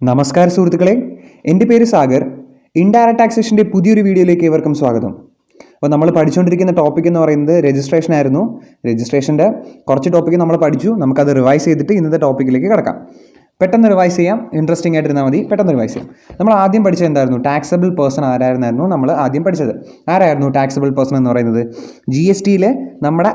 നമസ്കാരം സുഹൃത്തുക്കളെ, എൻ്റെ പേര് സാഗർ. ഇൻഡയറക്റ്റ് ടാക്സേഷൻ്റെ പുതിയൊരു വീഡിയോയിലേക്ക് ഏവർക്കും സ്വാഗതം. അപ്പോൾ നമ്മൾ പഠിച്ചുകൊണ്ടിരിക്കുന്ന ടോപ്പിക് എന്ന് പറയുന്നത് രജിസ്ട്രേഷൻ ആയിരുന്നു. രജിസ്ട്രേഷൻ്റെ കുറച്ച് ടോപ്പിക്ക് നമ്മൾ പഠിച്ചു. നമുക്കത് റിവൈസ് ചെയ്തിട്ട് ഇന്നത്തെ ടോപ്പിക്കിലേക്ക് കിടക്കാം. പെട്ടെന്ന് റിവൈസ് ചെയ്യാം, ഇൻട്രസ്റ്റിംഗ് ആയിട്ടിരുന്നാൽ മതി. പെട്ടെന്ന് റിവൈസ് ചെയ്യാം. നമ്മൾ ആദ്യം പഠിച്ചത് എന്തായിരുന്നു? ടാക്സബിൾ പേഴ്സൺ ആരായിരുന്നു നമ്മൾ ആദ്യം പഠിച്ചത്. ആരായിരുന്നു ടാക്സബിൾ പേഴ്സൺ എന്ന് പറയുന്നത്? GSTയിൽ നമ്മുടെ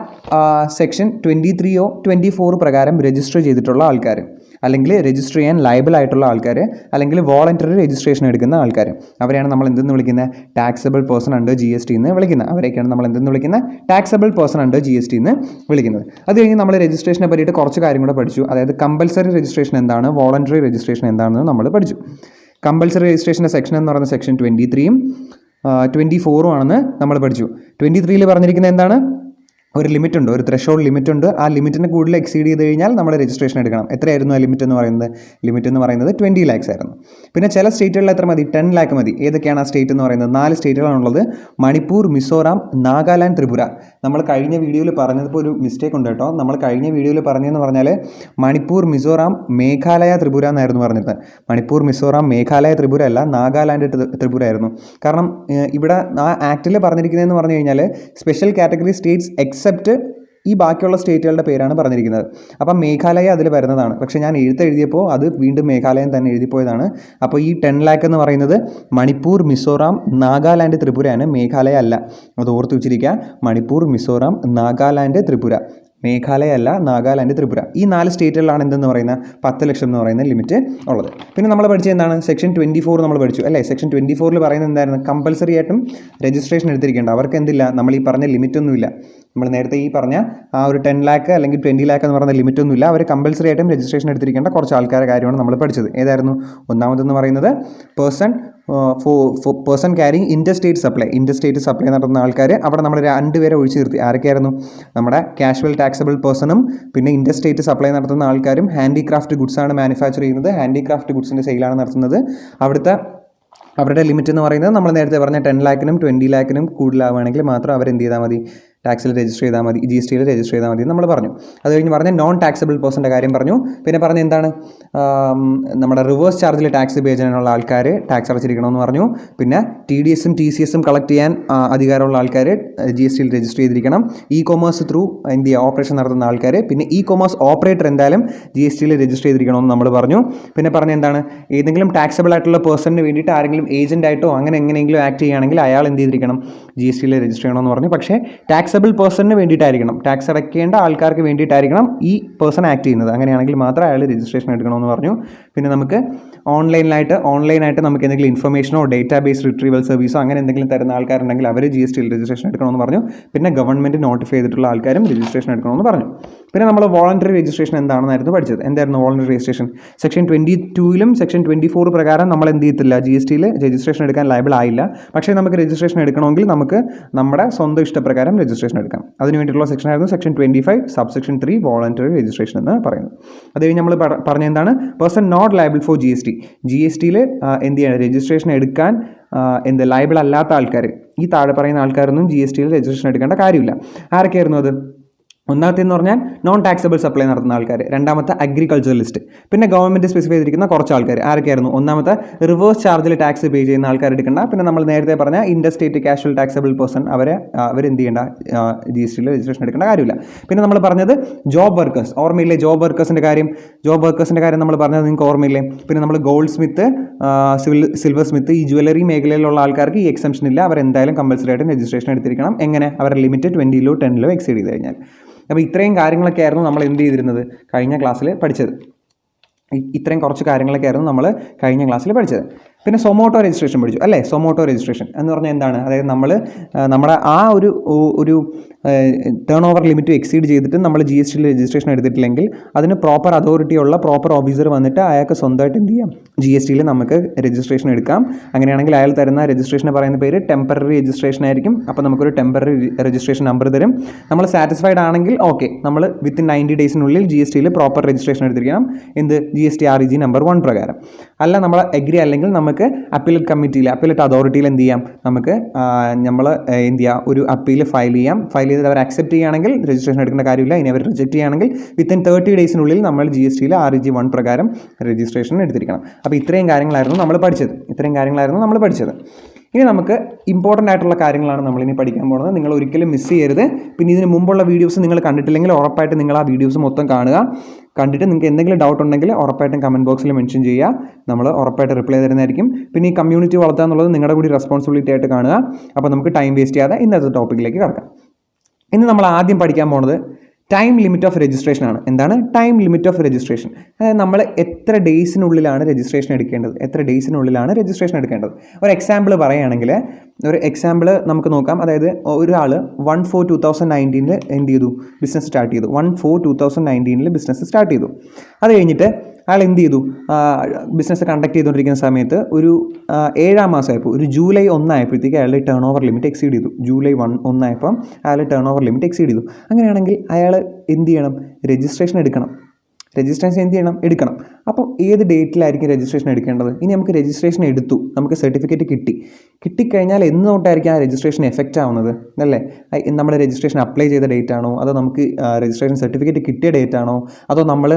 സെക്ഷൻ 23 24 പ്രകാരം രജിസ്റ്റർ ചെയ്തിട്ടുള്ള ആൾക്കാർ, അല്ലെങ്കിൽ രജിസ്റ്റർ ചെയ്യാൻ ലയബിൾ ആയിട്ടുള്ള ആൾക്കാർ, അല്ലെങ്കിൽ വോളണ്ടറി രജിസ്ട്രേഷൻ എടുക്കുന്ന ആൾക്കാർ, അവരെയാണ് നമ്മൾ എന്തെന്ന് വിളിക്കുന്നത്? ടാക്സബിൾ പേഴ്സൺ അണ്ടർ GST എന്ന് വിളിക്കുന്നത്. അവരെയൊക്കെയാണ് നമ്മൾ എന്തെന്ന് വിളിക്കുന്നത്? ടാക്സബിൾ പേഴ്സൺ അണ്ടർ GST എന്ന് വിളിക്കുന്നത്. അത് കഴിഞ്ഞ് നമ്മൾ രജിസ്ട്രേഷനെ പറ്റിയിട്ട് കുറച്ച് കാര്യം കൂടെ പഠിച്ചു. അതായത് കമ്പൽസറി രജിസ്ട്രേഷൻ എന്താണ്, വോളണ്ടറി രജിസ്ട്രേഷൻ എന്താണെന്ന് നമ്മൾ പഠിച്ചു. കമ്പൽസറി രജിസ്ട്രേഷൻ്റെ സെക്ഷൻ എന്ന് പറയുന്നത് സെക്ഷൻ 23 24 ആണെന്ന് നമ്മൾ പഠിച്ചു. 23 പറഞ്ഞിരിക്കുന്നത് എന്താണ്? ഒരു ലിമിറ്റ് ഉണ്ട്, ഒരു ത്രെഷോൾഡ് ലിമിറ്റ് ഉണ്ട്. ആ ലിമിറ്റിന് കൂടുതൽ എക്സീഡ് ചെയ്ത് കഴിഞ്ഞാൽ നമ്മൾ രജിസ്ട്രേഷൻ എടുക്കണം. എത്രയായിരുന്നു ആ ലിമിറ്റ് എന്ന് പറയുന്നത്? ലിമിറ്റ് എന്ന് പറയുന്നത് 20 lakhs ആയിരുന്നു. പിന്നെ ചില സ്റ്റേറ്റുകളിൽ എത്ര മതി? 10 lakh മതി. ഏതൊക്കെയാണ് ആ സ്റ്റേറ്റ് എന്ന് പറയുന്നത്? 4 സ്റ്റേറ്റുകളാണുള്ളത്: മണിപ്പൂർ, മിസോറാം, നാഗാലാൻഡ്, ത്രിപുര. നമ്മൾ കഴിഞ്ഞ വീഡിയോയിൽ പറഞ്ഞപ്പോൾ ഒരു മിസ്റ്റേക്ക് ഉണ്ട് കേട്ടോ. നമ്മൾ കഴിഞ്ഞ വീഡിയോയിൽ പറഞ്ഞതെന്ന് പറഞ്ഞാൽ മണിപ്പൂർ, മിസോറാം, മേഘാലയ, ത്രിപുര എന്നായിരുന്നു പറഞ്ഞത്. മണിപ്പൂർ, മിസോറാം, മേഘാലയ, ത്രിപുര അല്ല, നാഗാലാൻഡ്, ത്രിപുര ആയിരുന്നു. കാരണം ഇവിടെ ആ ആക്റ്റിൽ പറഞ്ഞിരിക്കുന്നതെന്ന് പറഞ്ഞു കഴിഞ്ഞാൽ സ്പെഷ്യൽ കാറ്റഗറി സ്റ്റേറ്റ്സ് എക്സെപ്റ്റ് ഈ ബാക്കിയുള്ള സ്റ്റേറ്റുകളുടെ പേരാണ് പറഞ്ഞിരിക്കുന്നത്. അപ്പം മേഘാലയ അതിൽ വരുന്നതാണ്. പക്ഷേ ഞാൻ എഴുതിയപ്പോൾ അത് വീണ്ടും മേഘാലയം തന്നെ എഴുതിപ്പോയതാണ്. അപ്പോൾ ഈ 10 lakh എന്ന് പറയുന്നത് മണിപ്പൂർ, മിസോറാം, നാഗാലാൻഡ്, ത്രിപുരയാണ്, മേഘാലയ അല്ല. അത് ഓർത്ത് വെച്ചിരിക്കുക. മണിപ്പൂർ, മിസോറാം, നാഗാലാൻഡ്, ത്രിപുര. മേഘാലയ അല്ല, നാഗാലാൻഡ്, ത്രിപുര. ഈ 4 സ്റ്റേറ്റുകളിലാണ് എന്തെന്ന് പറയുന്നത് 10 ലക്ഷം എന്ന് പറയുന്ന ലിമിറ്റ് ഉള്ളത്. പിന്നെ നമ്മൾ പഠിച്ചത് എന്താണ്? സെക്ഷൻ 24 നമ്മൾ പഠിച്ചു അല്ലേ. സെക്ഷൻ 24 പറയുന്നത് എന്തായിരുന്നു? കമ്പൽസറി ആയിട്ടും രജിസ്ട്രേഷൻ എടുത്തിരിക്കേണ്ട അവർക്ക് എന്തില്ല, നമ്മൾ ഈ പറഞ്ഞ ലിമിറ്റൊന്നുമില്ല. നമ്മൾ നേരത്തെ ഈ പറഞ്ഞ ആ ഒരു 10 lakh അല്ലെങ്കിൽ 20 lakh എന്ന് പറയുന്ന ലിമിറ്റൊന്നുമില്ല. അവർ കമ്പൽസറി ആയിട്ടും രജിസ്ട്രേഷൻ എടുത്തിരിക്കേണ്ട കുറച്ച് ആൾക്കാരുടെ കാര്യമാണ് നമ്മൾ പഠിച്ചത്. ഏതായിരുന്നു? ഒന്നാമതെന്ന് പറയുന്നത് പേഴ്സൺ ക്യാരിങ് ഇൻറ്റർസ്റ്റേറ്റ് സപ്ലൈ നടത്തുന്ന ആൾക്കാർ. അവിടെ നമ്മൾ 2 പേരെ ഒഴിച്ചു നിർത്തി. ആരൊക്കെയായിരുന്നു? നമ്മുടെ കാഷ്വൽ ടാക്സബിൾ പേഴ്സണും പിന്നെ ഇൻറ്റർസ്റ്റേറ്റ് സപ്ലൈ നടത്തുന്ന ആൾക്കാരും. ഹാൻഡിക്രാഫ്റ്റ് ഗുഡ്സ് ആണ് മാനുഫാക്ചർ ചെയ്യുന്നത്, ഹാൻഡിക്രാഫ്റ്റ് ഗുഡ്സിൻ്റെ സെയിലാണ് നടത്തുന്നത്. അവരുടെ ലിമിറ്റ് എന്ന് പറയുന്നത് നമ്മൾ നേരത്തെ പറഞ്ഞ 10 lakhനും 20 lakhനും കൂടുതലാവുകയാണെങ്കിൽ മാത്രം അവരെന്ത് ചെയ്താൽ മതി? ടാക്സിൽ രജിസ്റ്റർ ചെയ്താൽ മതി, GSTയിൽ രജിസ്റ്റർ ചെയ്താൽ മതി നമ്മൾ പറഞ്ഞു. അത് കഴിഞ്ഞ് പറഞ്ഞ നോൺ ടാക്സബിൾ പേഴ്സൻ്റെ കാര്യം പറഞ്ഞു. പിന്നെ പറഞ്ഞ എന്താണ്? നമ്മുടെ റിവേഴ്സ് ചാർജിൽ ടാക്സ് പേ ചെയ്യാനുള്ള ആൾക്കാർ ടാക്സ് അടച്ചിരിക്കണമെന്ന് പറഞ്ഞു. പിന്നെ TDSഉം TCSഉം കളക്ട് ചെയ്യാൻ അധികാരമുള്ള ആൾക്കാർ GSTയിൽ രജിസ്റ്റർ ചെയ്തിരിക്കണം. കൊമേഴ്സ് ത്രൂ എന്ത് ചെയ്യുക? ഓപ്പറേഷൻ നടത്തുന്ന ആൾക്കാർ. പിന്നെ കൊമേഴ്സ് ഓപ്പറേറ്റർ എന്തായാലും GSTയിൽ രജിസ്റ്റർ ചെയ്തിരിക്കണമെന്ന് നമ്മൾ പറഞ്ഞു. പിന്നെ പറഞ്ഞ എന്താണ്? ഏതെങ്കിലും ടാക്സബിൾ ആയിട്ടുള്ള പേഴ്സണിന് വേണ്ടിയിട്ട് ആരെങ്കിലും ഏജൻ്റ് ആയിട്ടോ അങ്ങനെ എങ്ങനെയെങ്കിലും ആക്ട് ചെയ്യുകയാണെങ്കിൽ അയാൾ എന്ത് ചെയ്തിരിക്കണം? GSTയിൽ രജിസ്റ്റർ ചെയ്യണമെന്ന് പറഞ്ഞു. പക്ഷേ ടാക്സബിൾ പേഴ്സണിന് വേണ്ടിയിട്ടായിരിക്കണം, ടാക്സ് അടയ്ക്കേണ്ട ആൾക്കാർക്ക് വേണ്ടിയിട്ടായിരിക്കണം ഈ പേഴ്സൺ ആക്ട് ചെയ്യുന്നത്. അങ്ങനെയാണെങ്കിൽ മാത്രം അയാൾ രജിസ്ട്രേഷൻ എടുക്കണമെന്ന് പറഞ്ഞു. പിന്നെ നമുക്ക് ഓൺലൈനായിട്ട് നമുക്ക് എന്തെങ്കിലും ഇൻഫർമേഷനോ ഡേറ്റാബേസ് റിട്രീവൽ സർവീസോ അങ്ങനെ എന്തെങ്കിലും തരുന്ന ആൾക്കാരുണ്ടെങ്കിൽ അവർ GSTയിൽ രജിസ്ട്രേഷൻ എടുക്കണമെന്ന് പറഞ്ഞു. പിന്നെ ഗവൺമെൻറ് നോട്ടിഫൈ ചെയ്തിട്ടുള്ള ആൾക്കാരും രജിസ്ട്രേഷൻ എടുക്കണമെന്ന് പറഞ്ഞു. പിന്നെ നമ്മൾ വോളണ്ടറി രജിസ്ട്രേഷൻ എന്താണെന്നായിരുന്നു പഠിച്ചത്. എന്തായിരുന്നു വോളണ്ടറി രജിസ്ട്രേഷൻ? സെക്ഷൻ 22ലും സെക്ഷൻ 24 പ്രകാരം നമ്മൾ എന്ത് ചെയ്യത്തില്ല? GSTയിൽ രജിസ്ട്രേഷൻ എടുക്കാൻ ലയബിൾ ആയില്ല. പക്ഷേ നമുക്ക് രജിസ്ട്രേഷൻ എടുക്കണമെങ്കിൽ നമുക്ക് നമ്മുടെ സ്വന്തം ഇഷ്ടപ്രകാരം രജിസ്ട്രേഷൻ എടുക്കാം. അതിന് വേണ്ടിയിട്ടുള്ള സെക്ഷൻ ആയിരുന്നു സെക്ഷൻ 25 സബ്സെക്ഷൻ 3 വോളണ്ടറി രജിസ്ട്രേഷൻ എന്ന് പറയുന്നത്. അത് കഴിഞ്ഞ് നമ്മൾ പറഞ്ഞ എന്താണ്? പേഴ്സൺ നോട്ട് ലയബിൾ ഫോർ GSTയിൽ എന്ത് ചെയ്യണം? രജിസ്ട്രേഷൻ എടുക്കാൻ ലയബിൾ അല്ലാത്ത ആൾക്കാർ, ഈ താഴെ പറയുന്ന ആൾക്കാരൊന്നും GSTയിൽ രജിസ്ട്രേഷൻ എടുക്കേണ്ട കാര്യമില്ല. ആരൊക്കെയായിരുന്നു അത്? ഒന്നാമത്തേന്ന് പറഞ്ഞാൽ നോൺ ടാക്സബിൾ സപ്ലൈ നടത്തുന്ന ആൾക്കാർ. രണ്ടാമത്തെ അഗ്രികൾച്ചറലിസ്റ്റ്. പിന്നെ ഗവൺമെൻറ് സ്പെസിഫൈ ചെയ്തിരിക്കുന്ന കുറച്ച് ആൾക്കാർ. ആരൊക്കെയായിരുന്നു? ഒന്നാമത്തെ റിവേഴ്സ് ചാർജിൽ ടാക്സ് പേ ചെയ്യുന്ന ആൾക്കാർ എടുക്കേണ്ട. പിന്നെ നമ്മൾ നേരത്തെ പറഞ്ഞ ഇൻഡർസ്റ്റേറ്റ് കാഷ്വൽ ടാക്സബിൾ പേഴ്സൺ അവരെന്ത് ചെയ്യേണ്ട? GSTയിൽ രജിസ്ട്രേഷൻ എടുക്കേണ്ട കാര്യമില്ല. പിന്നെ നമ്മൾ പറഞ്ഞത് ജോബ് വർക്കേഴ്സ്. ഓർമ്മയില്ലേ ജോബ് വർക്കേഴ്സിൻ്റെ കാര്യം നമ്മൾ പറഞ്ഞത് നിങ്ങൾക്ക് ഓർമ്മയില്ലേ? പിന്നെ നമ്മൾ ഗോൾഡ് സ്മിത്ത്, സിൽവർ സ്മിത്ത്, ഈ ജ്വല്ലറി മേഖലയിലുള്ള ആൾക്കാർക്ക് ഈ എക്സംഷൻ ഇല്ല. അവരെന്തായാലും കമ്പൽസറി ആയിട്ട് രജിസ്ട്രേഷൻ എടുത്തിരിക്കണം. എങ്ങനെ? അവരുടെ ലിമിറ്റ് 20ലോ 10ലോ എക്സീഡ് ചെയ്ത് കഴിഞ്ഞാൽ. അപ്പോൾ ഇത്രയും കാര്യങ്ങളൊക്കെ ആയിരുന്നു നമ്മൾ എന്ത് ചെയ്തിരുന്നത്? കഴിഞ്ഞ ക്ലാസ്സിൽ പഠിച്ചത്. ഇത്രയും കുറച്ച് കാര്യങ്ങളൊക്കെ ആയിരുന്നു നമ്മൾ കഴിഞ്ഞ ക്ലാസ്സിൽ പഠിച്ചത്. പിന്നെ സൊമോട്ടോ രജിസ്ട്രേഷൻ പഠിച്ചു അല്ലേ. സൊമോട്ടോ രജിസ്ട്രേഷൻ എന്ന് പറഞ്ഞാൽ എന്താണ്? അതായത് നമ്മൾ നമ്മുടെ ആ ഒരു ടേൺ ഓവർ ലിമിറ്റ് എക്സീഡ് ചെയ്തിട്ട് നമ്മൾ GSTയിൽ രജിസ്ട്രേഷൻ എടുത്തിട്ടില്ലെങ്കിൽ അതിന് പ്രോപ്പർ അതോറിറ്റിയുള്ള പ്രോപ്പർ ഓഫീസർ വന്നിട്ട് അയാൾക്ക് സ്വന്തമായിട്ട് എന്ത് ചെയ്യാം? GSTയിൽ നമുക്ക് രജിസ്ട്രേഷൻ എടുക്കാം. അങ്ങനെയാണെങ്കിൽ അയാൾ തരുന്ന രജിസ്ട്രേഷന് പറയുന്ന പേര് ടെമ്പററി രജിസ്ട്രേഷൻ ആയിരിക്കും. അപ്പോൾ നമുക്കൊരു ടെമ്പററി രജിസ്ട്രേഷൻ നമ്പർ തരും. നമ്മൾ സാറ്റിസ്ഫൈഡ് ആണെങ്കിൽ ഓക്കെ, നമ്മൾ വിത്തിൻ 90 ഡേയ്സിനുള്ളിൽ GSTയിൽ പ്രോപ്പർ രജിസ്ട്രേഷൻ എടുത്തിരിക്കണം. GST REG നമ്പർ 1 പ്രകാരം. അല്ല നമ്മൾ എഗ്രി അല്ലെങ്കിൽ നമ്മൾ നമുക്ക് അപ്പീലേറ്റ് കമ്മിറ്റിയിൽ അപ്പീലേറ്റ് അതോറിറ്റിയിൽ എന്ത് ചെയ്യാം, നമുക്ക് നമ്മൾ എന്ത് ചെയ്യുക, ഒരു അപ്പീൽ ഫയൽ ചെയ്യാം. ഫയൽ ചെയ്ത് അവർ അക്സെപ്റ്റ് ചെയ്യുകയാണെങ്കിൽ രജിസ്ട്രേഷൻ എടുക്കേണ്ട കാര്യമില്ല. ഇനി അവർ റിജക്റ്റ് ചെയ്യുകയാണെങ്കിൽ വിത്തിൻ 30 ഡേയ്സിനുള്ളിൽ നമ്മൾ GSTയിൽ REG 1 പ്രകാരം രജിസ്ട്രേഷൻ എടുത്തിരിക്കണം. അപ്പോൾ ഇത്രയും കാര്യങ്ങളായിരുന്നു നമ്മൾ പഠിച്ചത്. ഇനി നമുക്ക് ഇമ്പോർട്ടൻ്റ് ആയിട്ടുള്ള കാര്യങ്ങളാണ് നമ്മളിനി പഠിക്കാൻ പോകുന്നത്. നിങ്ങൾ ഒരിക്കലും മിസ് ചെയ്യരുത്. പിന്നെ ഇതിന് മുമ്പുള്ള വീഡിയോസ് നിങ്ങൾ കണ്ടിട്ടില്ലെങ്കിൽ ഉറപ്പായിട്ട് നിങ്ങൾ ആ വീഡിയോസ് മൊത്തം കാണുക. കണ്ടിട്ട് നിങ്ങൾക്ക് എന്തെങ്കിലും ഡൗട്ട് ഉണ്ടെങ്കിൽ ഉറപ്പായിട്ടും കമൻറ്റ് ബോക്സിൽ മെൻഷൻ ചെയ്യുക. നമ്മൾ ഉറപ്പായിട്ട് റിപ്ലൈ തരുന്നതായിരിക്കും. പിന്നെ ഈ കമ്മ്യൂണിറ്റി വളർത്തുക എന്നുള്ളത് നിങ്ങളുടെ കൂടി റെസ്പോൺസിബിലിറ്റി ആയിട്ട് കാണുക. അപ്പോൾ നമുക്ക് ടൈം വേസ്റ്റ് ചെയ്യാതെ ഇന്നത്തെ ടോപ്പിക്കിലേക്ക് കടക്കാം. ഇന്ന് നമ്മൾ ആദ്യം പഠിക്കാൻ പോകുന്നത് ടൈം ലിമിറ്റ് ഓഫ് രജിസ്ട്രേഷൻ ആണ്. എന്താണ് ടൈം ലിമിറ്റ് ഓഫ് രജിസ്ട്രേഷൻ? അതായത് നമ്മൾ എത്ര ഡേയ്സിനുള്ളിലാണ് രജിസ്ട്രേഷൻ എടുക്കേണ്ടത്. ഒരു എക്സാമ്പിൾ പറയുകയാണെങ്കിൽ നമുക്ക് നോക്കാം. അതായത് ഒരാൾ 1/4/2019 എന്ത് ചെയ്തു, ബിസിനസ് സ്റ്റാർട്ട് ചെയ്തു. 1/4/2019 ബിസിനസ് സ്റ്റാർട്ട് ചെയ്തു. അത് കഴിഞ്ഞിട്ട് അയാൾ എന്ത് ചെയ്തു, ബിസിനസ് കണ്ടക്ട് ചെയ്തുകൊണ്ടിരിക്കുന്ന സമയത്ത് ഒരു 7-ാം മാസമായപ്പോൾ, ഒരു ജൂലൈ 1 ആയപ്പോഴത്തേക്ക് അയാൾ ടേൺ ഓവർ ലിമിറ്റ് എക്സീഡ് ചെയ്തു. ജൂലൈ 1 ആയപ്പോൾ അയാൾ ടേൺ ഓവർ ലിമിറ്റ് എക്സീഡ് ചെയ്തു. അങ്ങനെയാണെങ്കിൽ അയാൾ എന്ത് ചെയ്യണം, രജിസ്ട്രേഷൻ എടുക്കണം. അപ്പോൾ ഏത് ഡേറ്റിലായിരിക്കും രജിസ്ട്രേഷൻ എടുക്കേണ്ടത്? ഇനി നമുക്ക് രജിസ്ട്രേഷൻ എടുത്തു, നമുക്ക് സർട്ടിഫിക്കറ്റ് കിട്ടിക്കഴിഞ്ഞാൽ എന്ന് തൊട്ടായിരിക്കും ആ രജിസ്ട്രേഷൻ എഫക്റ്റ് ആവുന്നത് അല്ലേ? നമ്മൾ രജിസ്ട്രേഷൻ അപ്ലൈ ചെയ്ത ഡേറ്റ് ആണോ, അതോ നമുക്ക് രജിസ്ട്രേഷൻ സർട്ടിഫിക്കറ്റ് കിട്ടിയ ഡേറ്റ് ആണോ, അതോ നമ്മൾ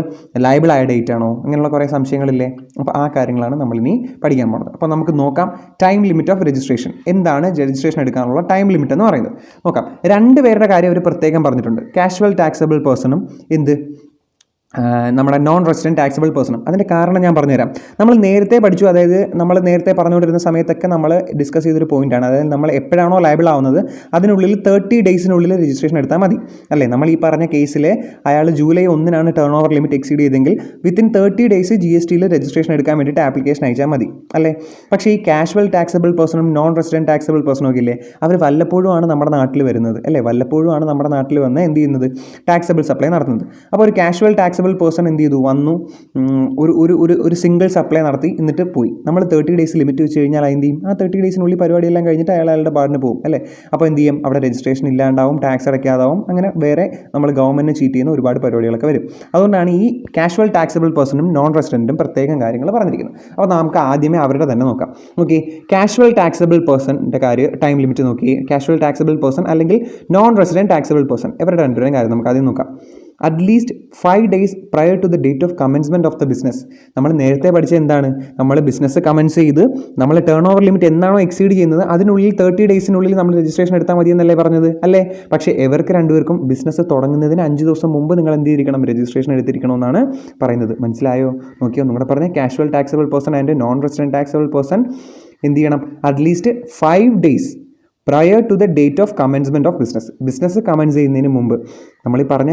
ലയബിൾ ആയ ഡേറ്റ് ആണോ? അങ്ങനെയുള്ള കുറേ സംശയങ്ങളില്ലേ? അപ്പോൾ ആ കാര്യങ്ങളാണ് നമ്മളിനി പഠിക്കാൻ പോകുന്നത്. അപ്പോൾ നമുക്ക് നോക്കാം ടൈം ലിമിറ്റ് ഓഫ് രജിസ്ട്രേഷൻ. എന്താണ് രജിസ്ട്രേഷൻ എടുക്കാനുള്ള ടൈം ലിമിറ്റ് എന്ന് പറയുന്നത്? നോക്കാം. 2 പേരുടെ കാര്യം അവർ പ്രത്യേകം പറഞ്ഞിട്ടുണ്ട്. കാഷ്വൽ ടാക്സബിൾ പേഴ്സണും നമ്മുടെ നോൺ റെസിഡൻറ്റ് ടാക്സബിൾ പേഴ്സണും. അതിൻ്റെ കാരണം ഞാൻ പറഞ്ഞുതരാം. നമ്മൾ നേരത്തെ പഠിച്ചു, അതായത് നമ്മൾ നേരത്തെ പറഞ്ഞുകൊണ്ടിരുന്ന സമയത്തൊക്കെ നമ്മൾ ഡിസ്കസ് ചെയ്തൊരു പോയിൻ്റാണ്. അതായത് നമ്മൾ എപ്പോഴാണോ ലയബിൾ ആവുന്നത് അതിനുള്ളിൽ 30 ഡേയ്സിനുള്ളിൽ രജിസ്ട്രേഷൻ എടുത്താൽ മതി അല്ലേ? നമ്മൾ ഈ പറഞ്ഞ കേസിൽ അയാൾ July 1 turn over limit exceed ചെയ്തെങ്കിൽ വിത്തിൻ 30 ഡേയ്സ് GSTയിൽ രജിസ്ട്രേഷൻ എടുക്കാൻ വേണ്ടിയിട്ട് ആപ്ലിക്കേഷൻ അയച്ചാൽ മതി അല്ലേ? പക്ഷേ ഈ കാഷ്വൽ ടാക്സബിൾ പേഴ്സണും നോൺ റെസിഡൻറ്റ് ടാക്സബിൾ പേഴ്സണും ഒക്കെ ഇല്ലേ, അവർ വല്ലപ്പോഴുമാണ് നമ്മുടെ നാട്ടിൽ വരുന്നത് അല്ലേ? വല്ലപ്പോഴുമാണ് നമ്മുടെ നാട്ടിൽ വന്ന് എന്ത് ചെയ്യുന്നത്, ടാക്സബിൾ സപ്ലൈ നടത്തുന്നത്. അപ്പോൾ ഒരു കാഷ്വൽ ടാക്സബിൾ പേഴ്സൺ എന്ത് ചെയ്തു, വന്നു ഒരു സിംഗിൾ സപ്ലൈ നടത്തി എന്നിട്ട് പോയി. നമ്മൾ 30 ഡേയ്സ് ലിമിറ്റ് വെച്ച് കഴിഞ്ഞാൽ എന്ത് ചെയ്യും, ആ 30 ഡേയ്സിനുള്ളിൽ പരിപാടിയെല്ലാം കഴിഞ്ഞിട്ട് അയാളുടെ പാടിന് പോകും അല്ലേ? അപ്പോൾ എന്ത് ചെയ്യും, അവിടെ രജിസ്ട്രേഷൻ ഇല്ലാണ്ടാവും, ടാക്സ് അടയ്ക്കാതാവും, അങ്ങനെ വേറെ നമ്മൾ ഗവൺമെൻറ്റിനെ ചീറ്റ് ചെയ്യുന്ന ഒരുപാട് പരിപാടികളൊക്കെ വരും. അതുകൊണ്ടാണ് ഈ കാഷ്വൽ ടാക്സബിൾ പേഴ്സണും നോൺ റെസിഡൻറ്റും പ്രത്യേകം കാര്യങ്ങൾ പറഞ്ഞിരിക്കുന്നത്. അപ്പോൾ നമുക്ക് ആദ്യമേ അവരുടെ തന്നെ നോക്കാം. ഓക്കെ, കാഷ്വൽ ടാക്സബിൾ പേഴ്സണിൻ്റെ കാര്യം ടൈം ലിമിറ്റ് നോക്കി. കാഷ്വൽ ടാക്സബിൾ പേഴ്സൺ അല്ലെങ്കിൽ നോൺ റെസിഡൻറ്റ് ടാക്സബിൾ പേഴ്സൺ, ഇവരുടെ 2 കാര്യം നമുക്ക് ആദ്യം നോക്കാം. At least 5 days prior to the date of commencement of the business. നമ്മൾ നേരത്തെ പഠിച്ച എന്താണ്, നമ്മൾ ബിസിനസ് കമൻസ് ചെയ്ത് നമ്മൾ ടേൺ ഓവർ ലിമിറ്റ് എന്നാണോ എക്സീഡ് ചെയ്യുന്നത് അതിനുള്ളിൽ 30 ഡേയ്സിനുള്ളിൽ നമ്മൾ രജിസ്ട്രേഷൻ എടുത്താൽ മതി എന്നല്ലേ പറഞ്ഞത് അല്ലേ? പക്ഷേ ഇവർക്ക് 2 പേർക്കും ബിസിനസ് തുടങ്ങുന്നതിന് 5 ദിവസം മുമ്പ് നിങ്ങൾ എന്ത് ചെയ്തിരിക്കണം, രജിസ്ട്രേഷൻ എടുത്തിരിക്കണമെന്നാണ് പറയുന്നത്. മനസ്സിലായോ? നോക്കിയോ, നിങ്ങളുടെ പറഞ്ഞ casual taxable person and non resident taxable person എന്ത് ചെയ്യണം, at least 5 days prior to the date of commencement of business commence ചെയ്യുന്നതിന് മുമ്പ്. നമ്മളീ പറഞ്ഞ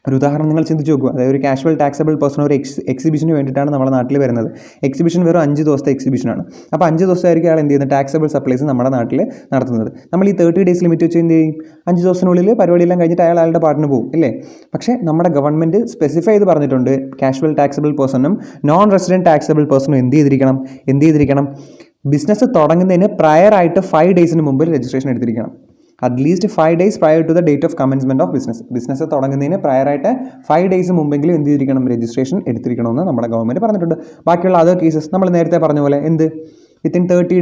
ഒരു ഉദാഹരണം നിങ്ങൾ ചിന്തിച്ച് നോക്കുക. അതായത് ഒരു കാഷ്വൽ ടാക്സബിൾ പേഴ്സൺ ഒരു എക്സിബിഷന് വേണ്ടിയിട്ടാണ് നമ്മുടെ നാട്ടിൽ വരുന്നത്. എക്സിബിഷൻ വെറും 5 ദിവസത്തെ എക്സിബിഷനാണ്. അപ്പോൾ 5 ദിവസമായിരിക്കും അയാൾ എന്ത് ചെയ്യുന്നത്, ടാക്സബിൾ സപ്ലൈസ് നമ്മുടെ നാട്ടിൽ നടത്തുന്നത്. നമ്മൾ ഈ 30 ഡേയ്സ് ലിമിറ്റ് വെച്ച് എന്ത് ചെയ്യും, 5 ദിവസത്തിനുള്ളിൽ പരിപാടിയെല്ലാം കഴിഞ്ഞിട്ട് അയാളുടെ പാട്ടിന് പോകും ഇല്ലേ? പക്ഷേ നമ്മുടെ ഗവൺമെൻറ് സ്പെസിഫൈ ചെയ്ത് പറഞ്ഞിട്ടുണ്ട്, കാഷ്വൽ ടാക്സബിൾ പേഴ്സണും നോൺ റെസിഡൻറ്റ് ടാക്സബിൾ പേഴ്സണും എന്ത് ചെയ്തിരിക്കണം, ബിസിനസ് തുടങ്ങുന്നതിന് പ്രയർ ആയിട്ട് 5 ഡേയ്സിന് മുമ്പ് രജിസ്ട്രേഷൻ എടുത്തിരിക്കണം. At least 5 days prior to the date of commencement of business തുടങ്ങുന്നതിന് പ്രയറായിട്ട് 5 days മുമ്പെങ്കിലും എന്ത് ചെയ്തിരിക്കണം, രജിസ്ട്രേഷൻ എടുത്തിരിക്കണമെന്ന് നമ്മുടെ ഗവൺമെൻറ് പറഞ്ഞിട്ടുണ്ട്. ബാക്കിയുള്ള അതർ കേസസ് നമ്മൾ നേരത്തെ പറഞ്ഞ പോലെ വിത്തിൻ 30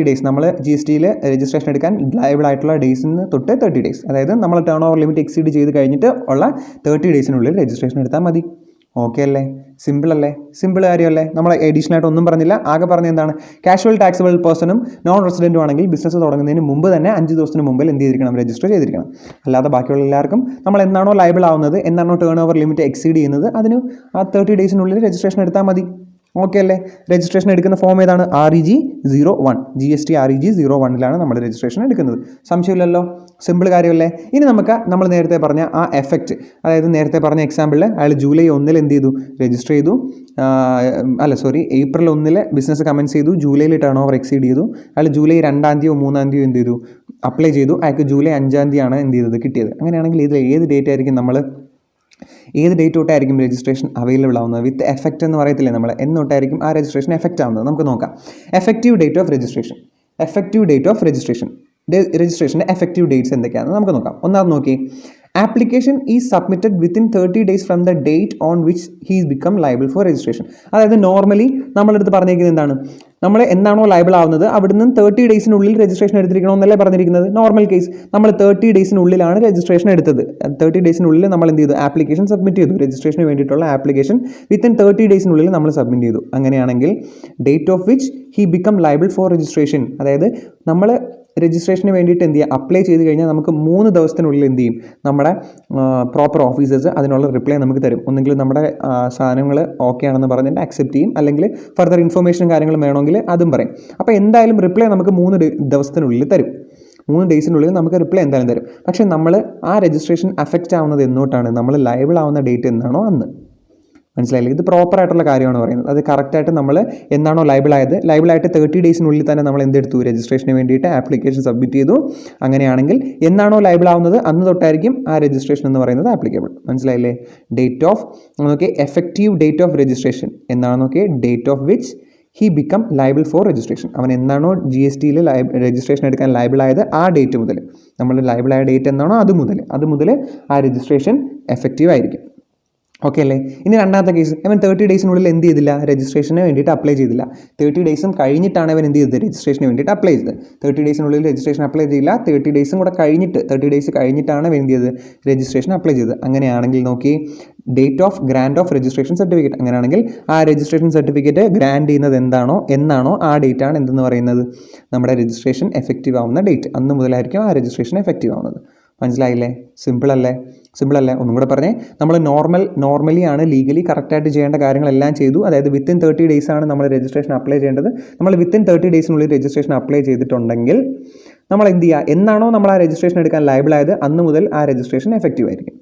ഡേയ്സ് നമ്മൾ GSTയിൽ രജിസ്ട്രേഷൻ എടുക്കാൻ ലയബിൾ ആയിട്ടുള്ള ഡേയ്സിന് തൊട്ട് 30 ഡേയ്സ്, അതായത് നമ്മൾ ടേൺ ഓവർ ലിമിറ്റ് എക്സീഡ് ചെയ്ത് കഴിഞ്ഞിട്ട് ഉള്ള 30 ഡേയ്സിനുള്ളിൽ രജിസ്ട്രേഷൻ എടുത്താൽ മതി. ഓക്കെ അല്ലേ? സിമ്പിൾ അല്ലേ? സിമ്പിൾ കാര്യമല്ലേ? നമ്മൾ അഡീഷണൽ ആയിട്ട് ഒന്നും പറഞ്ഞില്ല. ആകെ പറഞ്ഞ എന്താണ്, കാഷ്വൽ ടാക്സബിൾ പേഴ്സണും നോൺ റെസിഡൻറ്റും ആണെങ്കിൽ ബിസിനസ് തുടങ്ങുന്നതിന് മുമ്പ് തന്നെ 5 ദിവസത്തിന് മുമ്പിൽ എന്ത് ചെയ്തിരിക്കണം, രജിസ്റ്റർ ചെയ്തിരിക്കണം. അല്ലാതെ ബാക്കിയുള്ള എല്ലാവർക്കും നമ്മൾ എന്നാണോ ലയബിൾ ആവുന്നത്, എന്നാണോ ടേൺ ഓവർ ലിമിറ്റ് എക്സീഡ് ചെയ്യുന്നത് അതിന് ആ 30 ഡേയ്സിനുള്ളിൽ രജിസ്ട്രേഷൻ എടുത്താൽ മതി. ഓക്കെ അല്ലേ? രജിസ്ട്രേഷൻ എടുക്കുന്ന ഫോം ഏതാണ്, REG 01, GST REG 01 നമ്മൾ രജിസ്ട്രേഷൻ എടുക്കുന്നത്. സംശയമില്ലല്ലോ? സിമ്പിൾ കാര്യമല്ലേ? ഇനി നമ്മൾ നേരത്തെ പറഞ്ഞ ആ എഫക്റ്റ്, അതായത് നേരത്തെ പറഞ്ഞ എക്സാമ്പിളിൽ അയാൾ ജൂലൈ 1 എന്ത് ചെയ്തു, രജിസ്റ്റർ ചെയ്തു. ഏപ്രിൽ 1 ബിസിനസ് കമൻസ് ചെയ്തു, ജൂലൈയിൽ ടേൺ ഓവർ എക്സീഡ് ചെയ്തു. അയാൾ ജൂലൈ 2 or 3 എന്ത് ചെയ്തു, അപ്ലൈ ചെയ്തു. അയാൾക്ക് ജൂലൈ 5 എന്ത് ചെയ്തത്, കിട്ടിയത്. അങ്ങനെയാണെങ്കിൽ ഇതിൽ ഏത് ഡേറ്റ് ആയിരിക്കും ഏത് ഡേറ്റ് തൊട്ടായിരിക്കും രജിസ്ട്രേഷൻ അവൈലബിൾ ആവുന്നത്? വിത്ത് എഫക്റ്റ് എന്ന് പറയത്തില്ലേ നമ്മൾ, എന്നൊട്ടായിരിക്കും ആ രജിസ്ട്രേഷൻ എഫക്റ്റ് ആവുന്നത്? നമുക്ക് നോക്കാം. എഫക്റ്റീവ് ഡേറ്റ് ഓഫ് രജിസ്ട്രേഷൻ രജിസ്ട്രേഷൻ്റെ എഫക്റ്റീവ് ഡേറ്റ്സ് എന്തൊക്കെയാണെന്ന് നമുക്ക് നോക്കാം. ഒന്നാമത് നോക്കി, application is submitted within 30 days from the date on which he's become liable four registration. അതായത് നോർമലി നമ്മളെടുത്ത് പറഞ്ഞിരിക്കുന്നത് എന്താണ്, നമ്മൾ എന്താണോ ലയബിൾ ആവുന്നത് അവിടുന്ന് 30 daysനുള്ളിൽ രജിസ്ട്രേഷൻ എടുത്തിരിക്കണമെന്നല്ലേ പറഞ്ഞിരിക്കുന്നത്. നോർമൽ കേസ് നമ്മൾ 30 daysനുള്ളിലാണ് രജിസ്ട്രേഷൻ എടുത്തത്. 30 daysനുള്ളിൽ നമ്മൾ എന്ത് ചെയ്തു, ആപ്ലിക്കേഷൻ സബ്മിറ്റ് ചെയ്തു. രജിസ്ട്രേഷന് വേണ്ടിയിട്ടുള്ള ആപ്ലിക്കേഷൻ വിത്തിൻ 30 daysനുള്ളിൽ നമ്മൾ സബ്മിറ്റ് ചെയ്തു. അങ്ങനെയാണെങ്കിൽ date of which he become liable four registration, അതായത് നമ്മൾ രജിസ്ട്രേഷന് വേണ്ടിയിട്ട് എന്ത് ചെയ്യുക, അപ്ലൈ ചെയ്ത് കഴിഞ്ഞാൽ നമുക്ക് 3 ദിവസത്തിനുള്ളിൽ എന്ത് ചെയ്യും, നമ്മുടെ പ്രോപ്പർ ഓഫീസേഴ്സ് അതിനുള്ള റിപ്ലൈ നമുക്ക് തരും. ഒന്നെങ്കിൽ നമ്മുടെ സാധനങ്ങൾ ഓക്കെ ആണെന്ന് പറഞ്ഞിട്ട് അക്സെപ്റ്റ് ചെയ്യും, അല്ലെങ്കിൽ ഫർദർ ഇൻഫർമേഷനും കാര്യങ്ങളും വേണമെങ്കിൽ അതും പറയും. അപ്പോൾ എന്തായാലും റിപ്ലൈ നമുക്ക് 3 ദിവസത്തിനുള്ളിൽ തരും. 3 daysനുള്ളിൽ നമുക്ക് റിപ്ലൈ എന്തായാലും തരും. പക്ഷേ നമ്മൾ ആ രജിസ്ട്രേഷൻ അഫക്റ്റ് ആവുന്നത് എന്നോട്ടാണ്, നമ്മൾ ലയബിൾ ആവുന്ന ഡേറ്റ് എന്നാണോ അന്ന്. മനസ്സിലായില്ലേ? ഇത് പ്രോപ്പറായിട്ടുള്ള കാര്യമാണ് പറയുന്നത്. അത് കറക്റ്റായിട്ട് നമ്മൾ എന്നാണോ ലയബിളായിട്ട് 30 daysനുള്ളിൽ തന്നെ നമ്മൾ എന്തെടുത്തു, രജിസ്ട്രേഷന് വേണ്ടിയിട്ട് ആപ്ലിക്കേഷൻ സബ്മിറ്റ് ചെയ്തു. അങ്ങനെയാണെങ്കിൽ എന്നാണോ ലയബിൾ ആവുന്നത് അന്ന് തൊട്ടായിരിക്കും ആ രജിസ്ട്രേഷൻ എന്ന് പറയുന്നത് ആപ്ലിക്കബിൾ. മനസ്സിലായില്ലേ? ഡേറ്റ് ഓഫ് നോക്കിയേ, എഫക്റ്റീവ് ഡേറ്റ് ഓഫ് രജിസ്ട്രേഷൻ എന്നാണ് നോക്കിയേ, date of which he become liable four registration. അവൻ എന്നാണോ GSTയിൽ രജിസ്ട്രേഷൻ എടുക്കാൻ ലയബിൾ ആയത് ആ ഡേറ്റ് മുതൽ, നമ്മൾ ലയബിൾ ആയ ഡേറ്റ് എന്നാണോ അത് മുതൽ ആ രജിസ്ട്രേഷൻ എഫക്റ്റീവ് ആയിരിക്കും. ഓക്കെ അല്ലേ? ഇനി രണ്ടാമത്തെ കേസ്, അവൻ 30 daysനുള്ളിൽ എന്ത് ചെയ്തില്ല, രജിസ്ട്രേഷന് വേണ്ടിയിട്ട് അപ്ലൈ ചെയ്തില്ല. 30 days കഴിഞ്ഞിട്ടാണ് അവൻ എന്ത് ചെയ്തത്, രജിസ്ട്രേഷന് വേണ്ടിയിട്ട് അപ്ലൈ ചെയ്തത്. 30 daysനുള്ളിൽ രജിസ്ട്രേഷൻ അപ്ലൈ ചെയ്തില്ല, 30 days കൂടെ കഴിഞ്ഞിട്ട് 30 days കഴിഞ്ഞിട്ടാണ് അവൻ എന്ത് ചെയ്തത്, രജിസ്ട്രേഷൻ അപ്ലൈ ചെയ്തത്. അങ്ങനെയാണെങ്കിൽ നോക്കി, date of grand of registration certificate. അങ്ങനെയാണെങ്കിൽ ആ രജിസ്ട്രേഷൻ സർട്ടിഫിക്കറ്റ് ഗ്രാൻഡ് ചെയ്യുന്നത് എന്നാണോ ആ ഡേറ്റ് ആണ് എന്തെന്ന് പറയുന്നത്, നമ്മുടെ രജിസ്ട്രേഷൻ എഫക്റ്റീവ് ആവുന്ന ഡേറ്റ്. അന്ന് മുതലായിരിക്കും ആ രജിസ്ട്രേഷൻ എഫക്റ്റീവ് ആവുന്നത്. മനസ്സിലായില്ലേ? സിമ്പിൾ അല്ലേ? ഒന്നും കൂടെ പറഞ്ഞേ, നമ്മൾ നോർമലി ആണ് ലീഗലി കറക്റ്റായിട്ട് ചെയ്യേണ്ട കാര്യങ്ങളെല്ലാം ചെയ്തു. അതായത് വിത്തിൻ 30 days ആണ് നമ്മൾ രജിസ്ട്രേഷൻ അപ്ലൈ ചെയ്യേണ്ടത്. നമ്മൾ വിത്തിൻ 30 daysനുള്ളിൽ രജിസ്ട്രേഷൻ അപ്ലൈ ചെയ്തിട്ടുണ്ടെങ്കിൽ നമ്മൾ എന്ത് ചെയ്യുക, എന്നാണോ നമ്മൾ ആ രജിസ്ട്രേഷൻ എടുക്കാൻ ലയബിൾ ആയത് അന്ന് മുതൽ ആ രജിസ്ട്രേഷൻ എഫക്റ്റീവ് ആയിരിക്കും.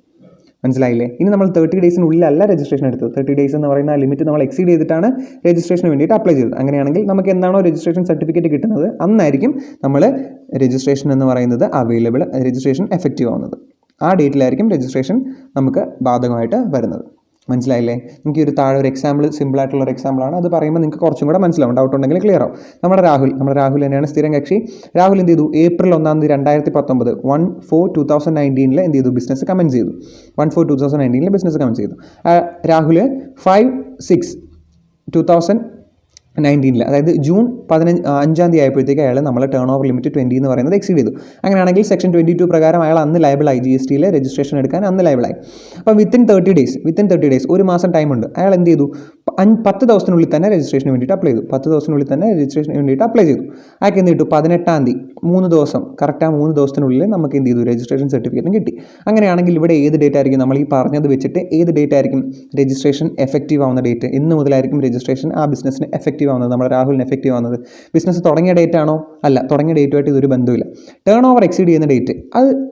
മനസ്സിലായില്ലേ? ഇനി നമ്മൾ 30 daysനുള്ളിലല്ല രജിസ്ട്രേഷൻ എടുത്തത്. 30 days എന്ന് പറയുന്ന ആ ലിമിറ്റ് നമ്മൾ എക്സീഡ് ചെയ്തിട്ടാണ് രജിസ്ട്രേഷന് വേണ്ടിയിട്ട് അപ്ലൈ ചെയ്തത്. അങ്ങനെയാണെങ്കിൽ നമുക്ക് എന്താണോ രജിസ്ട്രേഷൻ സർട്ടിഫിക്കറ്റ് കിട്ടുന്നത് അന്നായിരിക്കും നമ്മൾ രജിസ്ട്രേഷൻ എന്ന് പറയുന്നത് രജിസ്ട്രേഷൻ എഫക്റ്റീവ് ആവുന്നത്. ആ ഡേറ്റിലായിരിക്കും രജിസ്ട്രേഷൻ നമുക്ക് ബാധകമായിട്ട് വരുന്നത്. മനസ്സിലായില്ലേ? എനിക്ക് ഒരു താഴെ ഒരു എക്സാമ്പിൾ, സിമ്പിളായിട്ടുള്ള ഒരു എക്സാമ്പിളാണ്. അത് പറയുമ്പോൾ നിങ്ങൾക്ക് കുറച്ചും കൂടെ മനസ്സിലാവും. ഡൗട്ട് ഉണ്ടെങ്കിൽ ക്ലിയർ ആവും. നമ്മുടെ രാഹുൽ തന്നെയാണ് സ്ഥിരം കക്ഷി. രാഹുൽ എന്ത് ചെയ്തു, April 1, 2019 1/4/2019 എന്ത് ചെയ്തു, ബിസിനസ് കമൻസ് ചെയ്തു. 1/4/2019 ബിസിനസ് കമൻസ് ചെയ്തു. രാഹുൽ 5/6/2019 അതായത് ജൂൺ 5 ആയപ്പോഴത്തേക്ക് അയാൾ നമ്മളെ ടേൺ ഓവർ ലിമിറ്റ് 20 എന്ന് പറയുന്നത് എക്സീഡ് ചെയ്തു. അങ്ങനെയാണെങ്കിൽ സെക്ഷൻ 22 പ്രകാരം അയാൾ അന്ന് ലയബിളായി, GSTയിൽ രജിസ്ട്രേഷൻ എടുക്കാൻ അന്ന് ലയബിളായി. അപ്പോൾ വിത്തിൻ 30 days 1 മാസം ടൈമുണ്ട്. അയാൾ എന്ത് ചെയ്തു, 10 ദിവസത്തിനുള്ളിൽ തന്നെ രജിസ്ട്രേഷന് വേണ്ടിയിട്ട് അപ്ലൈ ചെയ്തു. 10 ദിവസത്തിനുള്ളിൽ തന്നെ രജിസ്ട്രേഷന് വേണ്ടിയിട്ട് അപ്ലൈ ചെയ്തു. അയാൾക്ക് എന്ത് കിട്ടും, 18-ാം തീയതി 3 ദിവസം കറക്റ്റ് ആ 3 ദിവസത്തിനുള്ളിൽ നമുക്ക് എന്ത് ചെയ്തു, രജിസ്ട്രേഷൻ സർട്ടിഫിക്കറ്റും കിട്ടി. അങ്ങനെയാണെങ്കിൽ ഇവിടെ ഏത് ഡേറ്റ് ആയിരിക്കും, നമ്മൾ ഈ പറഞ്ഞത് വെച്ചിട്ട് ഏത് ഡേറ്റ് ആയിരിക്കും രജിസ്ട്രേഷൻ എഫക്റ്റീവ് ആവുന്ന ഡേറ്റ്? എന്ന് മുതലായിരിക്കും രജിസ്ട്രേഷൻ ആ ബിസിനസ്സിന് എഫക്റ്റീവ് ആവുന്നത്, നമ്മുടെ രാഹുലിന് എഫക്റ്റീവ് ആവുന്നത്? ബിസിനസ് തുടങ്ങിയ ഡേറ്റ് ആണോ? അല്ല, തുടങ്ങിയ ഡേറ്റുമായിട്ട് ഇതൊരു ബന്ധമില്ല. ടേൺ ഓവർ എക്സീഡ് ചെയ്യുന്ന ഡേറ്റ്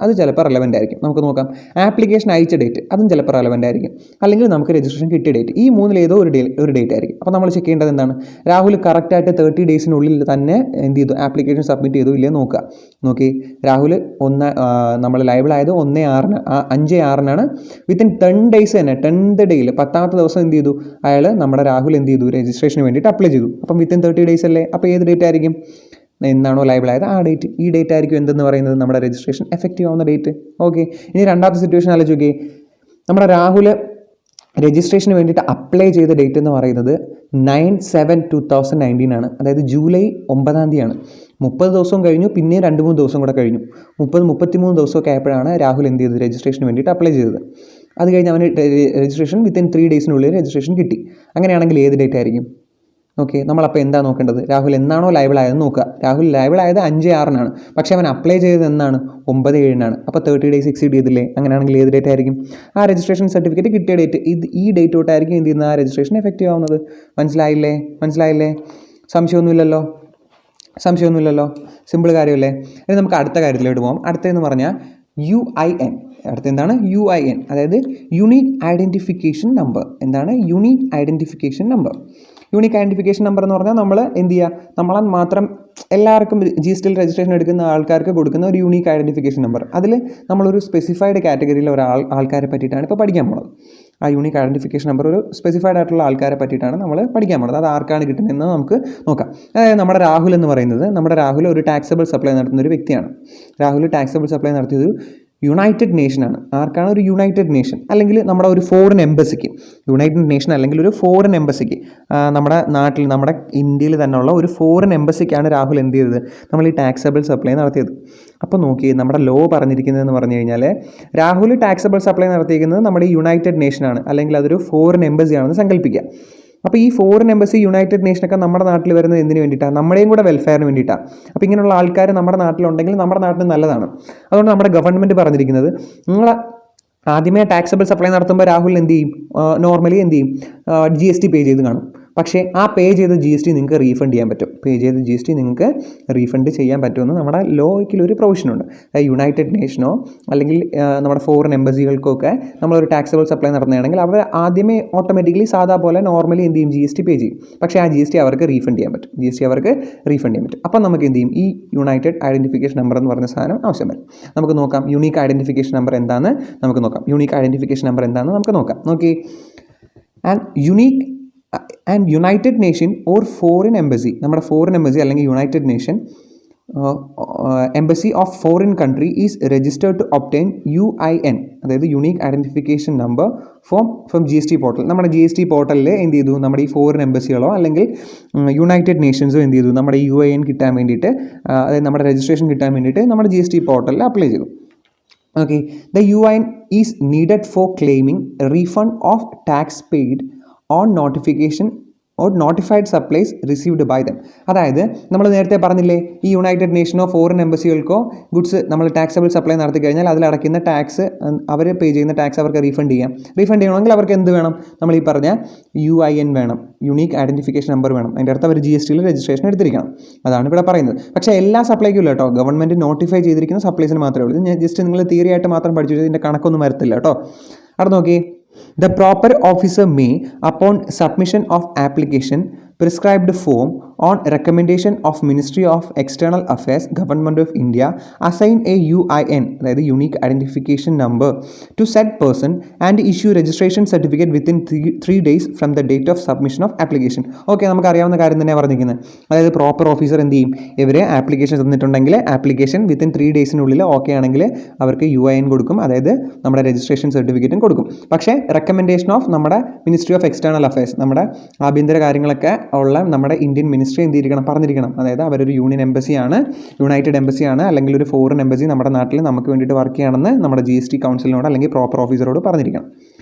അത് ചിലപ്പോൾ റെലവൻ്റ് ആയിരിക്കും. നമുക്ക് നോക്കാം. ആപ്ലിക്കേഷൻ അയച്ച ഡേറ്റ് അതും ചിലപ്പോൾ റെലവൻ്റ് ആയിരിക്കും. അല്ലെങ്കിൽ നമുക്ക് രജിസ്ട്രേഷൻ കിട്ടിയ ഡേറ്റ്, ഈ മൂന്നിൽ ഏതോ ഒരു ഡേറ്റ് ആയിരിക്കും. അപ്പോൾ നമ്മൾ ചെക്ക് ചെയ്യേണ്ടത് എന്താണ്, രാഹുൽ കറക്റ്റായിട്ട് 30 daysനുള്ളിൽ തന്നെ എന്ത് ചെയ്തു, ആപ്ലിക്കേഷൻ സബ്മിറ്റ് ചെയ്തു ഇല്ലേ നോക്കി. രാഹുൽ നമ്മൾ ലയബിൾ ആയത് 5/6 വിത്തിൻ 10 days തന്നെ 10th ഡേയിൽ 10ാമത്തെ ദിവസം എന്ത് ചെയ്തു, നമ്മുടെ രാഹുൽ എന്ത് ചെയ്തു, രജിസ്ട്രേഷന് വേണ്ടിയിട്ട് അപ്ലൈ ചെയ്തു. അപ്പം വിത്തിൻ 30 days അല്ലേ? അപ്പോൾ ഏത് ഡേറ്റ് ആയിരിക്കും, എന്നാണോ ലയബിൾ ആയത് ആ ഡേറ്റ്, ഈ ഡേറ്റ് ആയിരിക്കും എന്തെന്ന് പറയുന്നത് നമ്മുടെ രജിസ്ട്രേഷൻ എഫക്റ്റീവ് ആവുന്ന ഡേറ്റ്. ഓക്കെ, ഇനി രണ്ടാമത്തെ സിറ്റുവേഷൻ ആലോചിച്ച് നോക്കി. നമ്മുടെ രാഹുൽ രജിസ്ട്രേഷന് വേണ്ടിയിട്ട് അപ്ലൈ ചെയ്ത ഡേറ്റ് എന്ന് പറയുന്നത് 9/7/2019 ആണ്. അതായത് ജൂലൈ 9-ാം തീയതിയാണ്. 30 ദിവസവും കഴിഞ്ഞു, പിന്നെ 2-3 ദിവസം കൂടെ കഴിഞ്ഞു. 33 ദിവസമൊക്കെ ആയപ്പോഴാണ് രാഹുൽ എന്ത് ചെയ്തത്, രജിസ്ട്രേഷന് വേണ്ടിയിട്ട് അപ്ലൈ ചെയ്തത്. അത് കഴിഞ്ഞ് അവന് രജിസ്ട്രേഷൻ വിത്തിൻ 3 daysനുള്ളിൽ രജിസ്ട്രേഷൻ കിട്ടി. അങ്ങനെയാണെങ്കിൽ ഏത് ഡേറ്റ് ആയിരിക്കും? ഓക്കെ, നമ്മളപ്പോൾ എന്താ നോക്കേണ്ടത്, രാഹുൽ എന്നാണോ ലയബിൾ ആയതെന്ന് നോക്കുക. രാഹുൽ ലയബിൾ ആയത് 5/6 പക്ഷേ അവൻ അപ്ലൈ ചെയ്തത് എന്നാണ്, 9/7 അപ്പോൾ 30 days എക്സീഡ് ചെയ്തില്ലേ? അങ്ങനെയാണെങ്കിൽ ഏത് ഡേറ്റ് ആയിരിക്കും? ആ രജിസ്ട്രേഷൻ സർട്ടിഫിക്കറ്റ് കിട്ടിയ ഡേറ്റ്, ഈ ഡേറ്റ് തൊട്ടായിരിക്കും എന്ത് ചെയ്യുന്നത്, ആ രജിസ്ട്രേഷൻ എഫക്റ്റീവ് ആവുന്നത്. മനസ്സിലായില്ലേ? സംശയമൊന്നുമില്ലല്ലോ? സിമ്പിൾ കാര്യമല്ലേ? ഇനി നമുക്ക് അടുത്ത കാര്യത്തിലോട്ട് പോകാം. അടുത്തതെന്ന് പറഞ്ഞാൽ UIN. അടുത്തെന്താണ്? UIN, അതായത് യൂണീക്ക് ഐഡൻറ്റിഫിക്കേഷൻ നമ്പർ. എന്താണ് unique identification number? Unique identification number എന്ന് പറഞ്ഞാൽ നമ്മൾ എന്ത് ചെയ്യുക, നമ്മളെ മാത്രം എല്ലാവർക്കും GST രജിസ്ട്രേഷൻ എടുക്കുന്ന ആൾക്കാർക്ക് കൊടുക്കുന്ന ഒരു യൂണിക് ഐഡൻറ്റിഫിക്കേഷൻ നമ്പർ. അതിൽ നമ്മളൊരു സ്പെസിഫൈഡ് കാറ്റഗറിയിലെ ആൾക്കാരെ പറ്റിയിട്ടാണ് ഇപ്പോൾ പഠിക്കാൻ പോകുന്നത്. ആ യൂണിക് ഐഡൻറ്റിഫിക്കേഷൻ നമ്പർ ഒരു സ്പെസിഫൈഡ് ആയിട്ടുള്ള ആൾക്കാരെ പറ്റിയിട്ടാണ് നമ്മൾ പഠിക്കാൻ പോകുന്നത്. അത് ആർക്കാണ് കിട്ടുന്നതെന്ന് നമുക്ക് നോക്കാം. അതായത് നമ്മുടെ രാഹുൽ എന്ന് പറയുന്നത്, നമ്മുടെ രാഹുൽ ഒരു ടാക്സബിൾ സപ്ലൈ നടത്തുന്ന ഒരു വ്യക്തിയാണ്. രാഹുൽ ടാക്സബിൾ സപ്ലൈ നടത്തിയത് യുണൈറ്റഡ് നേഷനാണ്. ആർക്കാണ്? ഒരു യുണൈറ്റഡ് നേഷൻ അല്ലെങ്കിൽ നമ്മുടെ ഒരു ഫോറിൻ എംബസിക്ക്. യുണൈറ്റഡ് നേഷൻ അല്ലെങ്കിൽ ഒരു ഫോറിൻ എംബസിക്ക്, നമ്മുടെ നാട്ടിൽ, നമ്മുടെ ഇന്ത്യയിൽ തന്നെയുള്ള ഒരു ഫോറിൻ എംബസിക്കാണ് രാഹുൽ എന്ത് ചെയ്തത്, നമ്മൾ ഈ ടാക്സബിൾ സപ്ലൈ നടത്തിയത്. അപ്പോൾ നോക്കി, നമ്മുടെ ലോ പറഞ്ഞിരിക്കുന്നതെന്ന് പറഞ്ഞു കഴിഞ്ഞാൽ രാഹുൽ ടാക്സബിൾ സപ്ലൈ നടത്തിയിരിക്കുന്നത് നമ്മുടെ ഈ യുണൈറ്റഡ് നേഷനാണ്, അല്ലെങ്കിൽ അതൊരു ഫോറിൻ എംബസിയാണെന്ന് സങ്കല്പിക്കുക. അപ്പോൾ ഈ ഫോറിൻ എംബസി, യുണൈറ്റഡ് നേഷനൊക്കെ നമ്മുടെ നാട്ടിൽ വരുന്നത് എന്തിനു വേണ്ടിയിട്ടാണ്? നമ്മുടെയും കൂടെ വെൽഫെയറിന് വേണ്ടിയിട്ടാണ്. അപ്പോൾ ഇങ്ങനെയുള്ള ആൾക്കാർ നമ്മുടെ നാട്ടിലുണ്ടെങ്കിൽ നമ്മുടെ നാട്ടിൽ നല്ലതാണ്. അതുകൊണ്ട് നമ്മുടെ ഗവൺമെൻറ് പറഞ്ഞിരിക്കുന്നത്, നിങ്ങൾ ആദ്യമേ ടാക്സബിൾ സപ്ലൈ നടത്തുമ്പോൾ രാഹുൽ എന്ത് ചെയ്യും, നോർമലി എന്ത് ചെയ്യും, GST പേ ചെയ്ത് കാണും. പക്ഷേ ആ പേ ചെയ്ത GST നിങ്ങൾക്ക് റീഫണ്ട് ചെയ്യാൻ പറ്റും. പേ ചെയ്ത GST നിങ്ങൾക്ക് റീഫണ്ട് ചെയ്യാൻ പറ്റുമെന്ന് നമ്മുടെ ലോയ്ക്കിൽ ഒരു പ്രൊവിഷനുണ്ട്. യുണൈറ്റഡ് നേഷനോ അല്ലെങ്കിൽ നമ്മുടെ ഫോറിൻ എംബസികൾക്കൊക്കെ നമ്മളൊരു ടാക്സബിൾ സപ്ലൈ നടത്തുകയാണെങ്കിൽ അവർ ആദ്യമേ ഓട്ടോമാറ്റിക്കലി സാധാ പോലെ നോർമലി എന്ത് ചെയ്യും, GST പേ ചെയ്യും. പക്ഷേ ആ GST അവർക്ക് റീഫണ്ട് ചെയ്യാൻ പറ്റും. അപ്പം നമുക്ക് എന്ത് ചെയ്യും, ഈ യുണൈറ്റഡ് ഐഡൻറ്റിഫിക്കേഷൻ നമ്പർ എന്ന് പറഞ്ഞ സാധനം ആവശ്യം വരും. നമുക്ക് നോക്കാം യൂണിക് ഐഡൻറ്റിഫിക്കേഷൻ നമ്പർ എന്താണെന്ന് നമുക്ക് നോക്കാം. നോക്കി, and United Nation or foreign embassy, നമ്മുടെ ഫോറിൻ എംബസി അല്ലെങ്കിൽ United Nation embassy of foreign country is registered to obtain UIN, അതായത് unique identification number from GST portal. നമ്മുടെ GST പോർട്ടലിൽ എന്ത് ചെയ്തു, നമ്മുടെ ഈ ഫോറിൻ എംബസികളോ അല്ലെങ്കിൽ യുണൈറ്റഡ് നേഷൻസോ എന്ത് ചെയ്തു, നമ്മുടെ UIN കിട്ടാൻ വേണ്ടിയിട്ട്, അതായത് നമ്മുടെ രജിസ്ട്രേഷൻ കിട്ടാൻ വേണ്ടിയിട്ട് നമ്മുടെ GST പോർട്ടലിൽ അപ്ലൈ ചെയ്തു. Okay, the UIN is needed for claiming a refund of tax paid on notification or notified supplies received by them. അതായത് നമ്മൾ നേരത്തെ പറഞ്ഞില്ലേ, ഈ യുണൈറ്റഡ് നേഷനോ ഫോറിൻ എംബസികൾക്കോ ഗുഡ്സ് നമ്മൾ ടാക്സബിൾ സപ്ലൈ നടത്തി കഴിഞ്ഞാൽ അതിലടയ്ക്കുന്ന ടാക്സ്, അവർ പേ ചെയ്യുന്ന ടാക്സ് അവർക്ക് റീഫണ്ട് ചെയ്യണമെങ്കിൽ അവർക്ക് എന്ത് വേണം, നമ്മൾ ഈ പറഞ്ഞ UIN വേണം, യൂണിക് ഐഡൻറ്റിഫിക്കേഷൻ നമ്പർ വേണം. അതിൻ്റെ അടുത്ത് അവർ GST രജിസ്ട്രേഷൻ എടുത്തിരിക്കണം. അതാണ് ഇവിടെ പറയുന്നത്. പക്ഷേ എല്ലാ സപ്ലൈക്കും ഇല്ല കേട്ടോ, ഗവൺമെൻറ് നോട്ടിഫൈ ചെയ്തിരിക്കുന്ന സപ്ലൈസിന് മാത്രമേ ഉള്ളൂ. ഞാൻ ജസ്റ്റ് നിങ്ങൾ തിയറി ആയിട്ട് മാത്രം പഠിച്ചു, ഇതിൻ്റെ കണക്കൊന്നും വരത്തില്ല കേട്ടോ. അവിടെ നോക്കി, the proper officer may, upon submission of application, prescribed form on recommendation of Ministry of External Affairs, Government of India, assign a UIN, അതായത് unique identification number, to said person and issue registration certificate within 3 days from the date of submission of application. Okay, നമുക്ക് അറിയാവുന്ന കാര്യം തന്നെയാണ് പറഞ്ഞിരിക്കുന്നത്. അതായത് proper officer എന്ത് ചെയ്യും, ഇവരെ ആപ്ലിക്കേഷൻ തന്നിട്ടുണ്ടെങ്കിൽ ആപ്ലിക്കേഷൻ വിത്തിൻ 3 ഡേയ്സിനുള്ളിൽ ഓക്കെ ആണെങ്കിൽ അവർക്ക് UIN കൊടുക്കും, അതായത് നമ്മുടെ രജിസ്ട്രേഷൻ സർട്ടിഫിക്കറ്റും കൊടുക്കും. പക്ഷേ റെക്കമെൻഡേഷൻ ഓഫ് നമ്മുടെ മിനിസ്ട്രി ഓഫ് എക്സ്റ്റേണൽ അഫയേഴ്സ്, നമ്മുടെ ആഭ്യന്തര കാര്യങ്ങളൊക്കെ ഉള്ള നമ്മുടെ ഇന്ത്യൻ മിനിസ്ട്രി എന്ത് ചെയ്തിരിക്കണം, പറഞ്ഞിരിക്കണം. അതായത് അവരൊരു യൂണിയൻ എംബസിയാണ്, യുണൈറ്റഡ് എംബസിയാണ്, അല്ലെങ്കിൽ ഒരു ഫോറിൻ എംബസി നമ്മുടെ നാട്ടിൽ നമുക്ക് വേണ്ടിയിട്ട് വർക്ക് ചെയ്യണമെന്ന് നമ്മുടെ GST കൗൺസിലിനോട് അല്ലെങ്കിൽ പ്രോപ്പർ ഓഫീസറോട് പറഞ്ഞിരിക്കണം.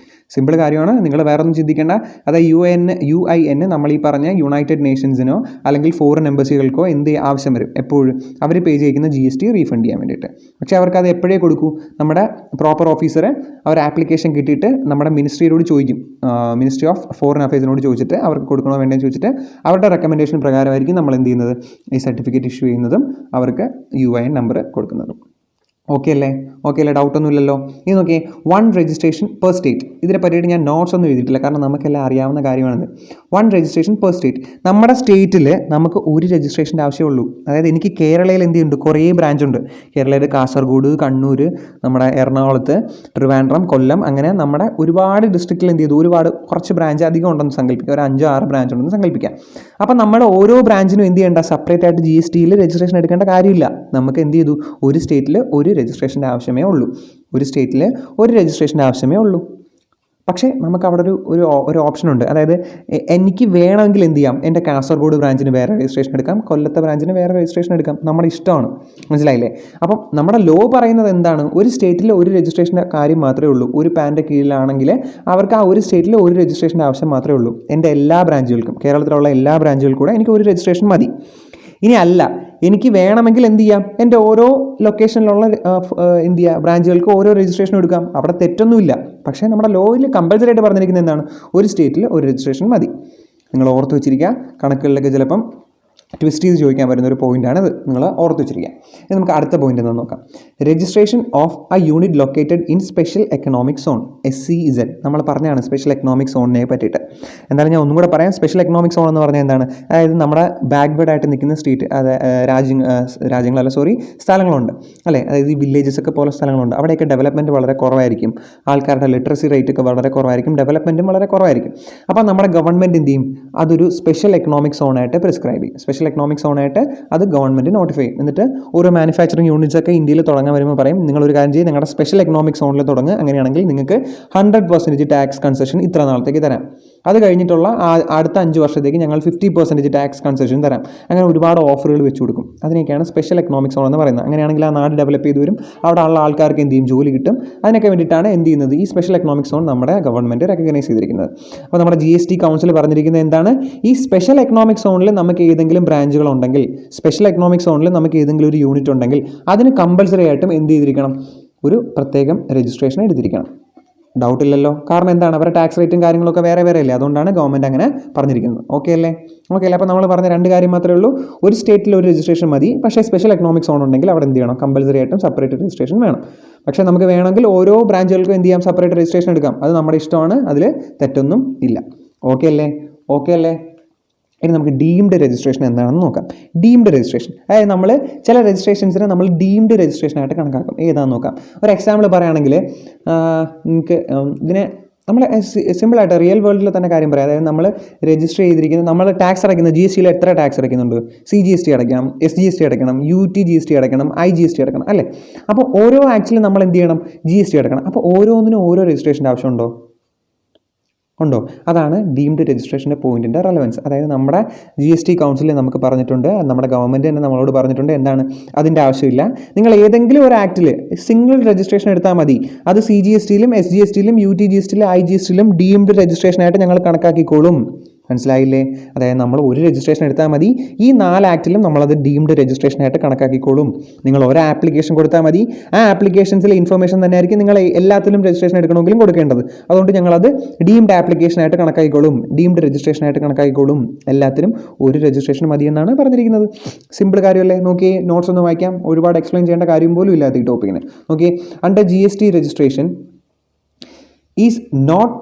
സിമ്പിൾ കാര്യമാണ്, നിങ്ങൾ വേറെ ഒന്നും ചിന്തിക്കേണ്ട. അതായത് UIN നമ്മൾ ഈ പറഞ്ഞ യുണൈറ്റഡ് നേഷൻസിനോ അല്ലെങ്കിൽ ഫോറിൻ എംബസികൾക്കോ എന്ത് ആവശ്യം വരും, എപ്പോഴും അവർ പേ ചെയ്യുന്ന GST റീഫണ്ട് ചെയ്യാൻ വേണ്ടിയിട്ട്. പക്ഷേ അവർക്ക് അത് എപ്പോഴേ കൊടുക്കൂ, നമ്മുടെ പ്രോപ്പർ ഓഫീസറെ അവർ ആപ്ലിക്കേഷൻ കിട്ടിയിട്ട് നമ്മുടെ മിനിസ്ട്രിയോട് ചോദിക്കും, മിനിസ്ട്രി ഓഫ് ഫോറിൻ അഫയേഴ്സിനോട് ചോദിച്ചിട്ട് അവർക്ക് കൊടുക്കണോ വേണ്ടെന്ന് ചോദിച്ചിട്ട് അവരുടെ റെക്കമെൻഡേഷൻ പ്രകാരമായിരിക്കും നമ്മൾ എന്ത് ചെയ്യുന്നത്, ഈ സർട്ടിഫിക്കറ്റ് ഇഷ്യൂ ചെയ്യുന്നതും അവർക്ക് UIN നമ്പർ കൊടുക്കുന്നതും. ഓക്കെ അല്ലേ, ഡൗട്ടൊന്നും ഇല്ലല്ലോ. ഇനി നോക്കിയേ, 1 രജിസ്ട്രേഷൻ പെർ സ്റ്റേറ്റ്. ഇതിനെ പറ്റിയിട്ട് ഞാൻ നോട്ട്സ് ഒന്നും എഴുതിയിട്ടില്ല, കാരണം നമുക്കെല്ലാം അറിയാവുന്ന കാര്യമാണിത്. 1 രജിസ്ട്രേഷൻ പെർ സ്റ്റേറ്റ്. നമ്മുടെ സ്റ്റേറ്റിൽ നമുക്ക് ഒരു രജിസ്ട്രേഷൻ്റെ ആവശ്യമുള്ളൂ. അതായത് എനിക്ക് കേരളയിൽ എന്ത് ചെയ്യുന്നുണ്ട്, കുറേ ബ്രാഞ്ച് ഉണ്ട്. കേരളയിൽ കാസർഗോഡ്, കണ്ണൂർ, നമ്മുടെ എറണാകുളത്ത്, ട്രിവാൻഡ്രം, കൊല്ലം, അങ്ങനെ നമ്മുടെ ഒരുപാട് ഡിസ്ട്രിക്റ്റിൽ എന്ത് ചെയ്തു, കുറച്ച് ബ്രാഞ്ച് അധികം ഉണ്ടെന്ന് സങ്കല്പിക്കുക, ഒരു 5-6 ബ്രാഞ്ച് ഉണ്ടെന്ന് സങ്കല്പിക്കാം. അപ്പം നമ്മൾ ഓരോ ബ്രാഞ്ചിനും എന്ത് ചെയ്യേണ്ട, സെപ്പറേറ്റ് ആയിട്ട് GST രജിസ്ട്രേഷൻ എടുക്കേണ്ട കാര്യമില്ല. നമുക്ക് എന്ത് ചെയ്തു, ഒരു സ്റ്റേറ്റിൽ ഒരു രജിസ്ട്രേഷൻ്റെ ആവശ്യമേ ഉള്ളൂ. പക്ഷേ നമുക്ക് അവിടെ ഒരു ഓപ്ഷനുണ്ട്. അതായത് എനിക്ക് വേണമെങ്കിൽ എന്ത് ചെയ്യാം, എൻ്റെ കാസർഗോഡ് ബ്രാഞ്ചിന് വേറെ രജിസ്ട്രേഷൻ എടുക്കാം, കൊല്ലത്തെ ബ്രാഞ്ചിന് വേറെ രജിസ്ട്രേഷൻ എടുക്കാം, നമ്മുടെ ഇഷ്ടമാണ്. മനസ്സിലായില്ലേ? അപ്പം നമ്മുടെ ലോ പറയുന്നത് എന്താണ്, ഒരു സ്റ്റേറ്റിൽ ഒരു രജിസ്ട്രേഷൻ്റെ കാര്യം മാത്രമേ ഉള്ളൂ. ഒരു പാൻ്റെ കീഴിലാണെങ്കിൽ അവർക്ക് ആ ഒരു സ്റ്റേറ്റിൽ ഒരു രജിസ്ട്രേഷൻ്റെ ആവശ്യം മാത്രമേ ഉള്ളൂ. എൻ്റെ എല്ലാ ബ്രാഞ്ചുകൾക്കും, കേരളത്തിലുള്ള എല്ലാ ബ്രാഞ്ചുകൾക്കും കൂടെ എനിക്ക് ഒരു രജിസ്ട്രേഷൻ മതി. ഇനി അല്ല, എനിക്ക് വേണമെങ്കിൽ എന്ത് ചെയ്യാം, എൻ്റെ ഓരോ ലൊക്കേഷനിലുള്ള എന്ത് ചെയ്യുക, ബ്രാഞ്ചുകൾക്ക് ഓരോ രജിസ്ട്രേഷൻ എടുക്കാം. അവിടെ തെറ്റൊന്നുമില്ല. പക്ഷേ നമ്മുടെ ലോയിൽ കമ്പൽസറി ആയിട്ട് പറഞ്ഞിരിക്കുന്നത് എന്താണ്, ഒരു സ്റ്റേറ്റിൽ ഒരു രജിസ്ട്രേഷൻ മതി. നിങ്ങൾ ഓർത്ത് വെച്ചിരിക്കുക. കണക്കുകളിലൊക്കെ ചിലപ്പം ട്വിസ്റ്റ് ചെയ്ത് ചോദിക്കാൻ വരുന്ന ഒരു പോയിൻ്റാണ് ഇത്, നിങ്ങൾ ഓർത്ത് വെച്ചിരിക്കുക. ഇനി നമുക്ക് അടുത്ത പോയിന്റ് എന്ന് നോക്കാം. Registration of A unit located in special economic zone SEZ. നമ്മൾ പറഞ്ഞതാണ് സ്പെഷ്യൽ എക്കണോമിക് സോണിനെ പറ്റിയിട്ട്. എന്തായാലും ഞാൻ ഒന്നും കൂടെ പറയാം. സ്പെഷ്യൽ എക്കണോമിക് സോൺ എന്ന് പറഞ്ഞാൽ എന്താണ്? അതായത് നമ്മുടെ ബാക്ക്വേർഡ് ആയിട്ട് നിൽക്കുന്ന സ്ഥലങ്ങളുണ്ട് അല്ലേ, അതായത് ഈ വില്ലേജസ് ഒക്കെ പോലെ സ്ഥലങ്ങളുണ്ട്. അവിടെയൊക്കെ ഡെവലപ്മെൻറ്റ് വളരെ കുറവായിരിക്കും, ആൾക്കാരുടെ ലിറ്ററസി റേറ്റ് ഒക്കെ വളരെ കുറവായിരിക്കും, ഡെവലപ്മെൻറ്റും വളരെ കുറവായിരിക്കും. അപ്പോൾ നമ്മുടെ ഗവൺമെൻറ് എന്ത് ചെയ്യും? അതൊരു സ്പെഷ്യൽ എക്കണോമിക് സോണായിട്ട് പ്രിസ്ക്രൈബ് ചെയ്യും. സ്പെഷ്യൽ എക്കണോമിക് സോണായിട്ട് അത് ഗവൺമെൻറ് നോട്ടിഫൈ ചെയ്യും. എന്നിട്ട് ഓരോ മാനുഫാക്ചറിങ് യൂണിറ്റ്സ് ഒക്കെ ഇന്ത്യയിൽ തുടങ്ങാൻ വരുമ്പോൾ പറയും, നിങ്ങളൊരു കാര്യം ചെയ്യും, നിങ്ങളുടെ സ്പെഷ്യൽ എക്കണോമിക് സോണിൽ തുടങ്ങുക, അങ്ങനെയാണെങ്കിൽ നിങ്ങൾക്ക് 100% ടാക്സ് കൺസെഷൻ ഇത്ര നാളത്തേക്ക് തരാം. അത് കഴിഞ്ഞിട്ടുള്ള അടുത്ത 5 വർഷത്തേക്ക് ഞങ്ങൾ 50% ടാക്സ് കൺസെഷൻ തരാം. അങ്ങനെ ഒരുപാട് ഓഫറുകൾ വെച്ച് കൊടുക്കും. അതിനൊക്കെയാണ് സ്പെഷ്യൽ എക്കണോമിക് സോൺ എന്ന് പറയുന്നത്. അങ്ങനെയാണെങ്കിൽ ആ നാട് ഡെവലപ്പ് ചെയ്ത് വരും, അവിടെ ഉള്ള ആൾക്കാർക്ക് എന്ത് ചെയ്യും? ജോലി കിട്ടും. അതിനൊക്കെ വേണ്ടിയിട്ടാണ് എന്ത് ചെയ്യുന്നത്? ഈ സ്പെഷ്യൽ എക്കണോമിക് സോൺ നമ്മുടെ ഗവൺമെൻറ് റെക്കഗ്നൈസ് ചെയ്തിരിക്കുന്നത്. അപ്പോൾ നമ്മുടെ GST കൗൺസിൽ പറഞ്ഞിരിക്കുന്നത് എന്താണ്? ഈ സ്പെഷ്യൽ എക്കണോമിക് സോണിൽ നമുക്ക് ഏതെങ്കിലും ബ്രാഞ്ചുകൾ ഉണ്ടെങ്കിൽ, സ്പെഷ്യൽ എക്കണോമിക് സോണിൽ നമുക്ക് ഏതെങ്കിലും ഒരു യൂണിറ്റ് ഉണ്ടെങ്കിൽ അതിന് കമ്പൽസറി ആയിട്ടും എന്ത് ചെയ്തിരിക്കണം? ഒരു പ്രത്യേകം രജിസ്ട്രേഷൻ എടുത്തിരിക്കണം. ഡൗട്ട് ഇല്ലല്ലോ. കാരണം എന്താണ്? അവരുടെ ടാക്സ് റേറ്റും കാര്യങ്ങളൊക്കെ വേറെ വേറെ അല്ലേ, അതുകൊണ്ടാണ് ഗവൺമെൻറ് അങ്ങനെ പറഞ്ഞിരിക്കുന്നത്. ഓക്കെ അല്ലേ? അപ്പോൾ നമ്മൾ പറഞ്ഞ 2 കാര്യം മാത്രമേ ഉള്ളൂ. ഒരു സ്റ്റേറ്റിൽ ഒരു രജിസ്ട്രേഷൻ മതി, പക്ഷേ സ്പെഷ്യൽ എക്കണോമിക് സോൺ ഉണ്ടെങ്കിൽ അവിടെ എന്ത് ചെയ്യണം? കമ്പൽസറി ആയിട്ടും സെപ്പറേറ്റ് രജിസ്ട്രേഷൻ വേണം. പക്ഷേ നമുക്ക് വേണമെങ്കിൽ ഓരോ ബ്രാഞ്ചുകൾക്കും എന്ത് ചെയ്യാം? സെപ്പറേറ്റ് രജിസ്ട്രേഷൻ എടുക്കാം. അത് നമ്മുടെ ഇഷ്ടമാണ്, അതിൽ തെറ്റൊന്നും ഇല്ല. ഓക്കെ അല്ലേ? ഇനി നമുക്ക് ഡീംഡ് രജിസ്ട്രേഷൻ എന്താണെന്ന് നോക്കാം. ഡീംഡ് രജിസ്ട്രേഷൻ, അതായത് നമ്മൾ ചില രജിസ്ട്രേഷൻസിനെ നമ്മൾ ഡീംഡ് രജിസ്ട്രേഷനായിട്ട് കണക്കാക്കും. ഏതാണെന്ന് നോക്കാം. ഒരു എക്സാമ്പിൾ പറയുകയാണെങ്കിൽ നിങ്ങൾക്ക് ഇതിനെ നമ്മൾ സിമ്പിളായിട്ട് റിയൽ വേൾഡിൽ തന്നെ കാര്യം പറയാം. അതായത് നമ്മൾ രജിസ്റ്റർ ചെയ്തിരിക്കുന്നത്, നമ്മൾ ടാക്സ് അടയ്ക്കുന്ന GSTയിൽ എത്ര ടാക്സ് അടയ്ക്കുന്നുണ്ട്? CGST അടയ്ക്കണം, SGST അടയ്ക്കണം, UTGST അടയ്ക്കണം, IGST അടയ്ക്കണം അല്ലേ? അപ്പോൾ ഓരോ ആക്ച്വലി നമ്മൾ എന്ത് ചെയ്യണം? GST അടയ്ക്കണം. അപ്പോൾ ഓരോന്നിനും ഓരോ രജിസ്ട്രേഷൻ്റെ ആവശ്യമുണ്ടോ? അതാണ് ഡീംഡ് രജിസ്ട്രേഷൻ്റെ പോയിന്റിൻ്റെ റെലവൻസ്. അതായത് നമ്മുടെ GST കൗൺസിലിൽ നമുക്ക് പറഞ്ഞിട്ടുണ്ട്, നമ്മുടെ ഗവൺമെൻറ് തന്നെ നമ്മളോട് പറഞ്ഞിട്ടുണ്ട് എന്താണ്? അതിൻ്റെ ആവശ്യമില്ല. നിങ്ങൾ ഏതെങ്കിലും ഒരു ആക്റ്റിൽ സിംഗിൾ രജിസ്ട്രേഷൻ എടുത്താൽ മതി. അത് CGSTയിലും SGSTയിലും UTGSTയിലും IGSTയിലും ഡീംഡ് രജിസ്ട്രേഷനായിട്ട് ഞങ്ങൾ കണക്കാക്കിക്കോളും. മനസ്സിലായില്ലേ? അതായത് നമ്മൾ ഒരു രജിസ്ട്രേഷൻ എടുത്താൽ മതി, ഈ 4 ആക്റ്റിലും നമ്മളത് ഡീംഡ് രജിസ്ട്രേഷനായിട്ട് കണക്കാക്കിക്കോളും. നിങ്ങൾ ഒരു ആപ്ലിക്കേഷൻ കൊടുത്താൽ മതി, ആ ആപ്ലിക്കേഷൻസിലെ ഇൻഫർമേഷൻ തന്നെ ആയിരിക്കും നിങ്ങൾ എല്ലാത്തിലും രജിസ്ട്രേഷൻ എടുക്കണമെങ്കിലും കൊടുക്കേണ്ടത്. അതുകൊണ്ട് ഞങ്ങളത് ഡീംഡ് ആപ്ലിക്കേഷനായിട്ട് കണക്കാക്കിക്കോളും, ഡീംഡ് രജിസ്ട്രേഷനായിട്ട് കണക്കാക്കിക്കോളും. എല്ലാത്തിനും ഒരു രജിസ്ട്രേഷൻ മതി എന്നാണ് പറഞ്ഞിരിക്കുന്നത്. സിമ്പിൾ കാര്യമല്ലേ? നോക്കിയേ, നോട്ട്സ് ഒന്ന് വായിക്കാം. ഒരുപാട് എക്സ്പ്ലെയിൻ ചെയ്യേണ്ട കാര്യം പോലും ഇല്ലാത്ത ഈ ടോപ്പിക്കിന്. നോക്കിയേ, under GST registration is not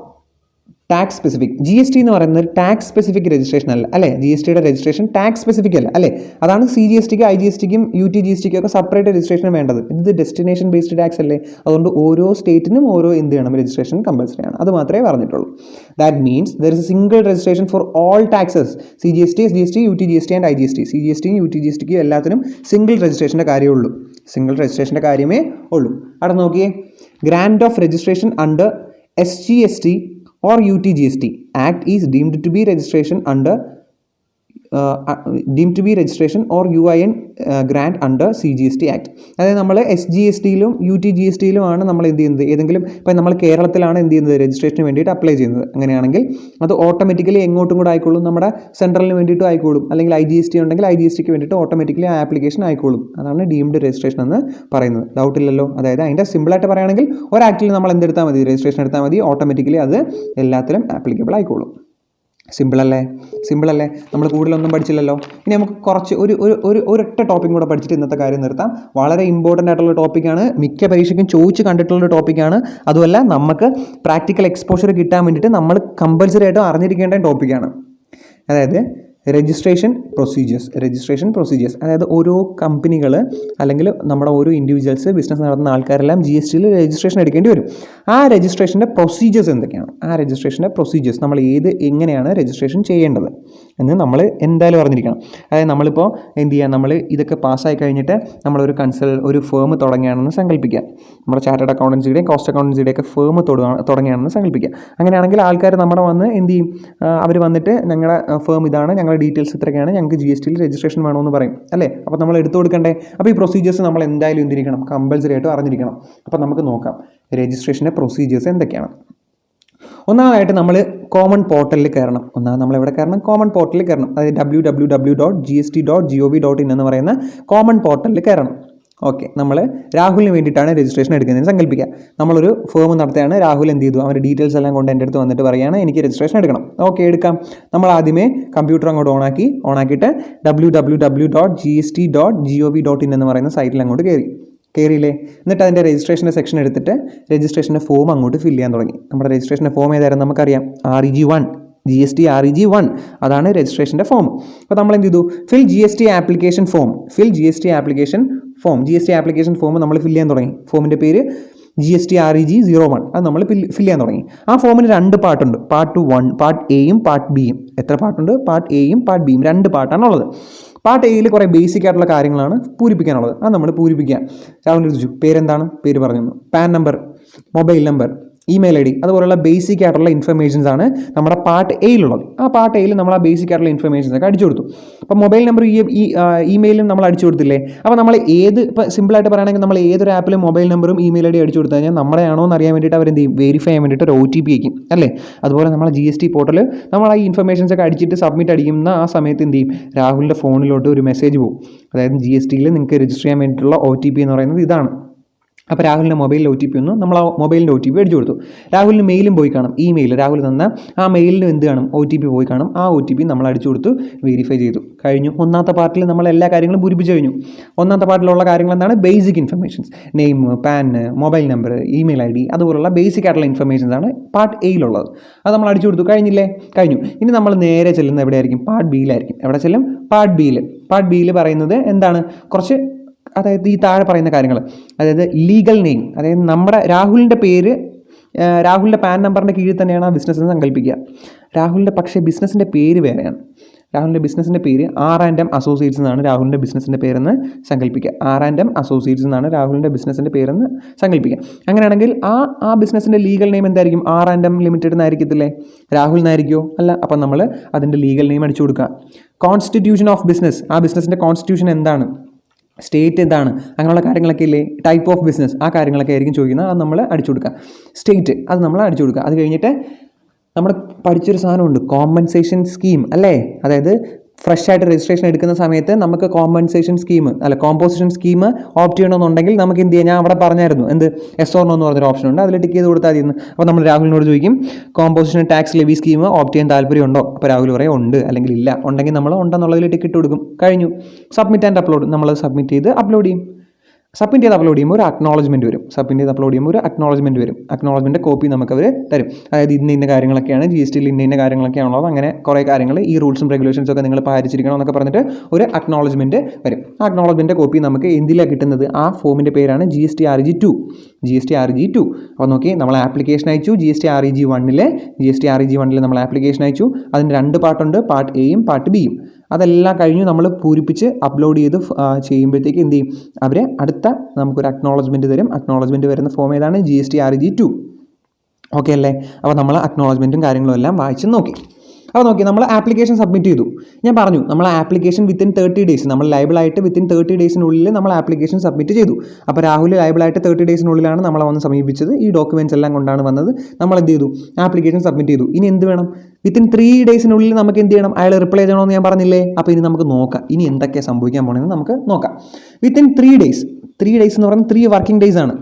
tax specific. GST എന്ന് പറയുന്നത് ടാക്സ് സ്പെസിഫിക് രജിസ്ട്രേഷൻ അല്ല അല്ലേ? GSTയുടെ രജിസ്ട്രേഷൻ ടാക്സ് സ്പെസിഫിക് അല്ല അല്ലേ? അതാണ് CGSTക്കും IGSTക്കും UTGSTക്കും ഒക്കെ സെപ്പറേറ്റ് രജിസ്ട്രേഷൻ വേണ്ടത്. ഇത് ഡെസ്റ്റിനേഷൻ ബേസ്ഡ് ടാക്സ് അല്ലേ? അതുകൊണ്ട് ഓരോ സ്റ്റേറ്റിനും ഓരോ എന്ത് ചെയ്യണം? രജിസ്ട്രേഷൻ കമ്പൽസറി ആണ്. അത് മാത്രമേ പറഞ്ഞിട്ടുള്ളൂ. That means there is A single registration for all taxes, CGST, SGST, UTGST and IGST. CGSTയും UTGSTക്കും എല്ലാത്തിനും സിംഗിൾ രജിസ്ട്രേഷൻ്റെ കാര്യമേ ഉള്ളൂ. സിംഗിൾ രജിസ്ട്രേഷൻ്റെ കാര്യമേ ഉള്ളൂ. അവിടെ നോക്കിയേ, grand of registration under SGST or UTGST Act is deemed to be registration or UIN grant under CGST Act. അതായത് നമ്മൾ SGSTയിലും UTGSTയിലും ആണ് നമ്മൾ എന്ത് ചെയ്യുന്നത്? ഏതെങ്കിലും ഇപ്പം നമ്മൾ കേരളത്തിലാണ് എന്ത് ചെയ്യുന്നത്? രജിസ്ട്രേഷന് വേണ്ടിയിട്ട് അപ്ലൈ ചെയ്യുന്നത്. അങ്ങനെയാണെങ്കിൽ അത് ഓട്ടോമാറ്റിക്കലി എങ്ങോട്ടും കൂടെ ആയിക്കോളും, നമ്മുടെ സെൻട്രലിന് വേണ്ടിയിട്ടും ആയിക്കോളും. അല്ലെങ്കിൽ IGST ഉണ്ടെങ്കിൽ IGSTക്ക് വേണ്ടിയിട്ട് ഓട്ടോമാറ്റിക്കലി ആ ആപ്ലിക്കേഷൻ ആയിക്കോളും. അതാണ് ഡീംഡ് രജിസ്ട്രേഷൻ എന്ന് പറയുന്നത്. ഡൗട്ട് ഇല്ലല്ലോ? അതായത് അതിൻ്റെ സിമ്പിളായിട്ട് പറയുകയാണെങ്കിൽ ഒരു ആക്റ്റിൽ നമ്മൾ എന്തെടുത്താൽ മതി? രജിസ്ട്രേഷൻ എടുത്താൽ മതി, ഓട്ടോമാറ്റിക്കലി അത് എല്ലാത്തിലും ആപ്ലിക്കബിൾ ആയിക്കോളും. സിമ്പിളല്ലേ? നമ്മൾ കൂടുതലൊന്നും പഠിച്ചില്ലല്ലോ. ഇനി നമുക്ക് കുറച്ച് ഒരൊറ്റ ടോപ്പിക്കും കൂടെ പഠിച്ചിട്ട് ഇന്നത്തെ കാര്യം നിർത്താം. വളരെ ഇമ്പോർട്ടൻ്റ് ആയിട്ടുള്ള ടോപ്പിക്കാണ്, മിക്ക പരീക്ഷയ്ക്കും ചോദിച്ച് കണ്ടിട്ടുള്ള ടോപ്പിക്കാണ്. അതുമല്ല നമുക്ക് പ്രാക്ടിക്കൽ എക്സ്പോഷർ കിട്ടാൻ വേണ്ടിയിട്ട് നമ്മൾ കമ്പൽസറി ആയിട്ടും അറിഞ്ഞിരിക്കേണ്ട ടോപ്പിക്കാണ്. അതായത് രജിസ്ട്രേഷൻ പ്രൊസീജിയേഴ്സ്. അതായത് ഓരോ കമ്പനികൾ അല്ലെങ്കിൽ നമ്മുടെ ഓരോ ഇൻഡിവിജ്വൽസ് ബിസിനസ് നടത്തുന്ന ആൾക്കാരെല്ലാം GSTയിൽ രജിസ്ട്രേഷൻ എടുക്കേണ്ടി വരും. ആ രജിസ്ട്രേഷൻ്റെ പ്രൊസീജിയേഴ്സ് എന്തൊക്കെയാണ്? നമ്മൾ എങ്ങനെയാണ് രജിസ്ട്രേഷൻ ചെയ്യേണ്ടത് എന്ന് നമ്മൾ എന്തായാലും അറിഞ്ഞിരിക്കണം. അതായത് നമ്മളിപ്പോൾ എന്ത് ചെയ്യുക? നമ്മൾ ഇതൊക്കെ പാസ്സായി കഴിഞ്ഞിട്ട് നമ്മളൊരു ഒരു ഫേം തുടങ്ങുകയാണെന്ന് സങ്കല്പിക്കുക. നമ്മുടെ ചാർട്ടേഡ് അക്കൗണ്ടൻസിയുടെയും കോസ്റ്റ് അക്കൗണ്ടൻസിയുടെയും ഒക്കെ ഫേം തുടങ്ങുകയാണെന്ന് സങ്കല്പിക്കുക. അങ്ങനെയാണെങ്കിൽ ആൾക്കാർ നമ്മുടെ വന്ന് എന്ത് ചെയ്യും? അവർ വന്നിട്ട് ഞങ്ങളുടെ ഫേം ഇതാണ്, ഞങ്ങളുടെ ഡീറ്റെയിൽസ് ഇത്രയൊക്കെയാണ്, ഞങ്ങൾക്ക് GSTയിൽ രജിസ്ട്രേഷൻ വേണമെന്ന് പറയും അല്ലേ? അപ്പോൾ നമ്മൾ എടുത്തു കൊടുക്കണ്ടേ? അപ്പോൾ ഈ പ്രൊസീജിയേഴ്സ് നമ്മൾ എന്തായാലും എന്തിരിക്കണം? കമ്പൽസറി ആയിട്ടും അറിഞ്ഞിരിക്കണം. അപ്പോൾ നമുക്ക് നോക്കാം രജിസ്ട്രേഷൻ്റെ പ്രൊസീജിയേഴ്സ് എന്തൊക്കെയാണ്. ഒന്നാമതായിട്ട് നമ്മൾ കോമൺ പോർട്ടലിൽ കയറണം. നമ്മൾ എവിടെ കയറണം? കോമൺ പോർട്ടലിൽ കയറണം. അതായത് www.gst.gov.in എന്ന് പറയുന്ന കോമൺ പോർട്ടലിൽ കയറണം. ഓക്കെ, നമ്മൾ രാഹുലിന് വേണ്ടിയിട്ടാണ് രജിസ്ട്രേഷൻ എടുക്കുന്നതെന്ന് സങ്കല്പിക്കുക. നമ്മളൊരു ഫേം നടത്തുകയാണ്. രാഹുൽ എന്ത് ചെയ്തു, അവൻ്റെ ഡീറ്റെയിൽസ് എല്ലാം കൊണ്ട് എൻ്റെ അടുത്ത് വന്നിട്ട് പറയുകയാണ് എനിക്ക് രജിസ്ട്രേഷൻ എടുക്കണം. ഓക്കെ, എടുക്കാം. നമ്മൾ ആദ്യമേ കമ്പ്യൂട്ടർ അങ്ങോട്ട് ഓണാക്കിയിട്ട് www.gst.gov.in എന്ന് പറയുന്ന സൈറ്റിൽ അങ്ങോട്ട് കയറിയില്ലേ. എന്നിട്ട് അതിൻ്റെ രജിസ്ട്രേഷൻ്റെ സെക്ഷൻ എടുത്തിട്ട് രജിസ്ട്രേഷൻ്റെ ഫോം അങ്ങോട്ട് ഫില്ല് ചെയ്യാൻ തുടങ്ങി. നമ്മുടെ രജിസ്ട്രേഷൻ്റെ ഫോം ഏതായിരുന്നു നമുക്കറിയാം, REG1 GST REG1 അതാണ് രജിസ്ട്രേഷൻ്റെ ഫോം. അപ്പോൾ നമ്മൾ എന്ത് ചെയ്തു, GST ആപ്ലിക്കേഷൻ ഫോം നമ്മൾ ഫില്ല് ചെയ്യാൻ തുടങ്ങി. ഫോമിൻ്റെ പേര് GST REG01. അത് നമ്മൾ ഫില്ല് ചെയ്യാൻ തുടങ്ങി. ആ ഫോമിന് 2 പാർട്ടുണ്ട്, പാർട്ട് 1, പാർട്ട് എയും പാർട്ട് ബിയും. എത്ര പാർട്ടുണ്ട്, പാർട്ട് എയും പാർട്ട് ബിയും, 2 പാർട്ടാണുള്ളത്. പാർട്ട് എയിൽ കുറേ ബേസിക് ആയിട്ടുള്ള കാര്യങ്ങളാണ് പൂരിപ്പിക്കാനുള്ളത്. അത് നമ്മൾ പൂരിപ്പിക്കുക. രാഹുൽ ചോദിച്ചു പേരെന്താണ്, പേര് പറഞ്ഞു, pan number, mobile number, email ID, അതുപോലുള്ള ബേസിക് ആയിട്ടുള്ള ഇൻഫർമേഷൻസ് ആണ് നമ്മുടെ പാർട്ട് എയിലുള്ളത്. ആ പാർട്ട് എയിൽ നമ്മൾ ആ ബേസിക് ആയിട്ടുള്ള ഇൻഫർമേഷൻസ് ഒക്കെ അടിച്ചു കൊടുത്തു. അപ്പോൾ മൊബൈൽ നമ്പർ ഇമെയിലും നമ്മൾ അടിച്ചു കൊടുത്തില്ലേ. അപ്പോൾ നമ്മൾ ഇപ്പോൾ സിമ്പിളായിട്ട് പറയുകയാണെങ്കിൽ നമ്മൾ ഏതൊരു ആപ്പിലും മൊബൈൽ നമ്പറും ഇമെയിൽ ID അടിച്ചു കൊടുത്തു കഴിഞ്ഞാൽ നമ്മുടെയാണോ എന്ന് അറിയാൻ വേണ്ടിയിട്ട് അവരെന്ത് ചെയ്യും, വെരിഫൈ ചെയ്യാൻ വേണ്ടിയിട്ട് ഒരു OTP അയക്കും അല്ലേ. അതുപോലെ നമ്മൾ GST പോർട്ടൽ നമ്മൾ ആ ഇൻഫർമേഷൻസ് ഒക്കെ അടിച്ചിട്ട് സബ്മിറ്റ് അടിക്കുന്ന ആ സമയത്ത് എന്ത് ചെയ്യും, രാഹുലിൻ്റെ ഫോണിലോട്ട് ഒരു മെസ്സേജ് പോകും. അതായത് GSTയിൽ നിങ്ങൾക്ക് രജിസ്റ്റർ ചെയ്യാൻ വേണ്ടിയിട്ടുള്ള OTP എന്ന് പറയുന്നത് ഇതാണ്. അപ്പോൾ രാഹുലിൻ്റെ മൊബൈലിൽ OTP ഒന്നും നമ്മൾ ആ മൊബൈലിൻ്റെ OTP അടിച്ചു കൊടുത്തു. രാഹുലിന് മെയിലും പോയി കാണും, രാഹുൽ തന്ന ആ മെയിലിന് എന്ത് കാണും, OTP പോയി കാണും. ആ OTP നമ്മൾ അടിച്ചു കൊടുത്തു, വെരിഫൈ ചെയ്തു, കഴിഞ്ഞു. ഒന്നാമത്തെ പാർട്ടിൽ നമ്മൾ എല്ലാ കാര്യങ്ങളും പൂരിപ്പിച്ച് കഴിഞ്ഞു. ഒന്നാമത്തെ പാർട്ടിലുള്ള കാര്യങ്ങൾ എന്താണ്, basic informations, name, pan, mobile number, email ID, അതുപോലുള്ള ബേസിക് ആയിട്ടുള്ള ഇൻഫർമേഷൻസ് ആണ് പാർട്ട് എയിലുള്ളത്. അത് നമ്മൾ അടിച്ചു കൊടുത്തു, കഴിഞ്ഞില്ലേ, കഴിഞ്ഞു. ഇനി നമ്മൾ നേരെ ചെല്ലുന്നത് എവിടെയായിരിക്കും, പാർട്ട് ബിയിലായിരിക്കും. എവിടെ ചെല്ലും, പാർട്ട് ബിയിൽ പറയുന്നത് എന്താണ്, കുറച്ച് അതായത് ഈ താഴെ പറയുന്ന കാര്യങ്ങൾ, അതായത് ലീഗൽ നെയിം, അതായത് നമ്മുടെ രാഹുലിൻ്റെ പേര്, രാഹുലിൻ്റെ പാൻ നമ്പറിൻ്റെ കീഴിൽ തന്നെയാണ് ആ ബിസിനസ് എന്ന് സങ്കല്പിക്കുക. രാഹുലിൻ്റെ പക്ഷേ ബിസിനസ്സിൻ്റെ പേര് വേറെയാണ്. രാഹുലിൻ്റെ ബിസിനസ്സിൻ്റെ പേര് R&M അസോസിയേറ്റ്സ് എന്നാണ് രാഹുലിൻ്റെ ബിസിനസ്സിൻ്റെ പേരെന്ന് സങ്കല്പിക്കുക. R&M അസോസിയേറ്റ്സ് എന്നാണ് രാഹുലിൻ്റെ ബിസിനസ്സിൻ്റെ പേരെന്ന് സങ്കല്പിക്കുക. അങ്ങനെയാണെങ്കിൽ ആ ബിസിനസ്സിൻ്റെ ലീഗൽ നെയിം എന്തായിരിക്കും, R&M ലിമിറ്റഡ് എന്നായിരിക്കത്തില്ലേ, രാഹുൽ എന്നായിരിക്കുമോ, അല്ല. അപ്പം നമ്മൾ അതിൻ്റെ ലീഗൽ നെയിം അടിച്ചു കൊടുക്കുക. കോൺസ്റ്റിറ്റ്യൂഷൻ ഓഫ് ബിസിനസ്, ആ ബിസിനസ്സിൻ്റെ കോൺസ്റ്റിറ്റ്യൂഷൻ എന്താണ്, സ്റ്റേറ്റ് എന്താണ്, അങ്ങനെയുള്ള കാര്യങ്ങളൊക്കെ ഇല്ലേ. ടൈപ്പ് ഓഫ് ബിസിനസ്, ആ കാര്യങ്ങളൊക്കെ ആയിരിക്കും ചോദിക്കുന്നത്. അത് നമ്മൾ അടിച്ചു കൊടുക്കുക. സ്റ്റേറ്റ്, അത് നമ്മൾ അടിച്ചു കൊടുക്കുക. അത് കഴിഞ്ഞിട്ട് നമ്മൾ പഠിച്ചൊരു സാധനമുണ്ട്, കോമ്പൻസേഷൻ സ്കീം അല്ലേ. അതായത് ഫ്രഷ് ആയിട്ട് രജിസ്ട്രേഷൻ എടുക്കുന്ന സമയത്ത് നമുക്ക് കോമ്പോസിഷൻ സ്കീം ഓപ്റ്റ് ചെയ്യണമെന്നുണ്ടെങ്കിൽ നമുക്ക് എന്ത് ചെയ്യാം, ഞാൻ അവിടെ പറഞ്ഞായിരുന്നു എന്ത്, എസ് ഓർ നോ എന്ന് പറഞ്ഞൊരു ഓപ്ഷൻ ഉണ്ട്, അതിൽ ടിക്ക് ചെയ്ത് കൊടുത്താൽ മതി. അപ്പോൾ നമ്മൾ രാഹുലിനോട് ചോദിക്കും composition tax levy scheme opt ചെയ്യാൻ താല്പര്യമുണ്ടോ. അപ്പോൾ രാഹുൽ പറയും ഉണ്ട്, അല്ലെങ്കിൽ ഇല്ല. ഉണ്ടെങ്കിൽ നമ്മൾ ഉണ്ടെന്നുള്ളതിൽ ടിക്കറ്റ് കൊടുക്കും, കഴിഞ്ഞു. സബ്മിറ്റ് ആൻഡ് അപ്ലോഡ്, നമ്മൾ സബ്മിറ്റ് ചെയ്ത് അപ്ലോഡ് ചെയ്യും. സബ്മിറ്റ് ചെയ്ത് അപ്ലോഡ് ചെയ്യുമ്പോൾ ഒരു അക്നോളജ്മെൻറ്റ് വരും. അക്നോളജ്മെൻറ്റ് കോപ്പി നമുക്ക് അവർ തരും. അതായത് ഇന്ന കാര്യങ്ങളൊക്കെയാണ് GSTയിൽ ഇന്ന കാര്യങ്ങളൊക്കെയാണുള്ളത്, അങ്ങനെ കുറേ കാര്യങ്ങൾ, ഈ റൂൾസും റെഗുലേഷൻസും ഒക്കെ നിങ്ങൾ പാലിച്ചിരിക്കണം എന്നൊക്കെ പറഞ്ഞിട്ട് ഒരു അക്നോളജ്മെൻറ്റ് വരും. ആ അക്നോളജ്മെൻറ്റ് കോപ്പി നമുക്ക് എന്തിലാണ് കിട്ടുന്നത്, ആ ഫോമിൻ്റെ പേരാണ് GST REG2. അപ്പോൾ നോക്കി, നമ്മൾ ആപ്ലിക്കേഷൻ അയച്ചു GST REG1ൽ നമ്മൾ ആപ്ലിക്കേഷൻ അയച്ചു. അതിന് 2 പാർട്ടുണ്ട്, പാർട്ട് എയും പാർട്ട് ബിയും. അതെല്ലാം കഴിഞ്ഞു നമ്മൾ പൂരിപ്പിച്ച് അപ്ലോഡ് ചെയ്ത് ചെയ്യുമ്പോഴത്തേക്ക് എന്ത് ചെയ്യും, അവർ അടുത്ത നമുക്കൊരു അക്നോളജ്മെൻറ്റ് തരും. അക്നോളജ്മെൻറ്റ് വരുന്ന ഫോം ഏതാണ്, GST REG2. ഓക്കെ അല്ലേ. അപ്പോൾ നമ്മൾ അക്നോളജ്മെൻറ്റും കാര്യങ്ങളും എല്ലാം വായിച്ച് നോക്കി. അപ്പോൾ നോക്കി, നമ്മൾ ആപ്ലിക്കേഷൻ സബ്മിറ്റ് ചെയ്തു. ഞാൻ പറഞ്ഞു നമ്മൾ ആപ്ലിക്കേഷൻ വിത്തിൻ 30 ഡേയ്സ്, നമ്മൾ ലൈബിളായിട്ട് വിത്തിൻ 30 ഡേയ്സിനുള്ളിൽ നമ്മൾ ആപ്ലിക്കേഷൻ സബ്മിറ്റ് ചെയ്തു. അപ്പോൾ രാഹുൽ ലൈബിളായിട്ട് 30 ഡേയ്സിനുള്ളിലാണ് നമ്മളെ വന്ന് സമീപിച്ചത്. ഈ ഡോക്യുമെൻറ്റ്സ് എല്ലാം കൊണ്ടാണ് വന്നത്. നമ്മൾ എന്ത് ചെയ്തു, ആപ്ലിക്കേഷൻ സബ്മിറ്റ് ചെയ്തു. ഇനി എന്ത് വേണം, വിത്തിൻ 3 ഡേയ്സിനുള്ളിൽ നമുക്ക് എന്ത് ചെയ്യണം, അയാൾ റിപ്ലൈ ചെയ്യണമെന്ന് ഞാൻ പറഞ്ഞില്ലേ. അപ്പോൾ ഇനി നമുക്ക് നോക്കാം, ഇനി എന്തൊക്കെയാണ് സംഭവിക്കാൻ പോകണമെന്ന് നമുക്ക് നോക്കാം. വിത്തിൻ 3 ഡേയ്സ് എന്ന് പറയുന്നത് 3 വർക്കിംഗ് ഡേയ്സ് ആണ്.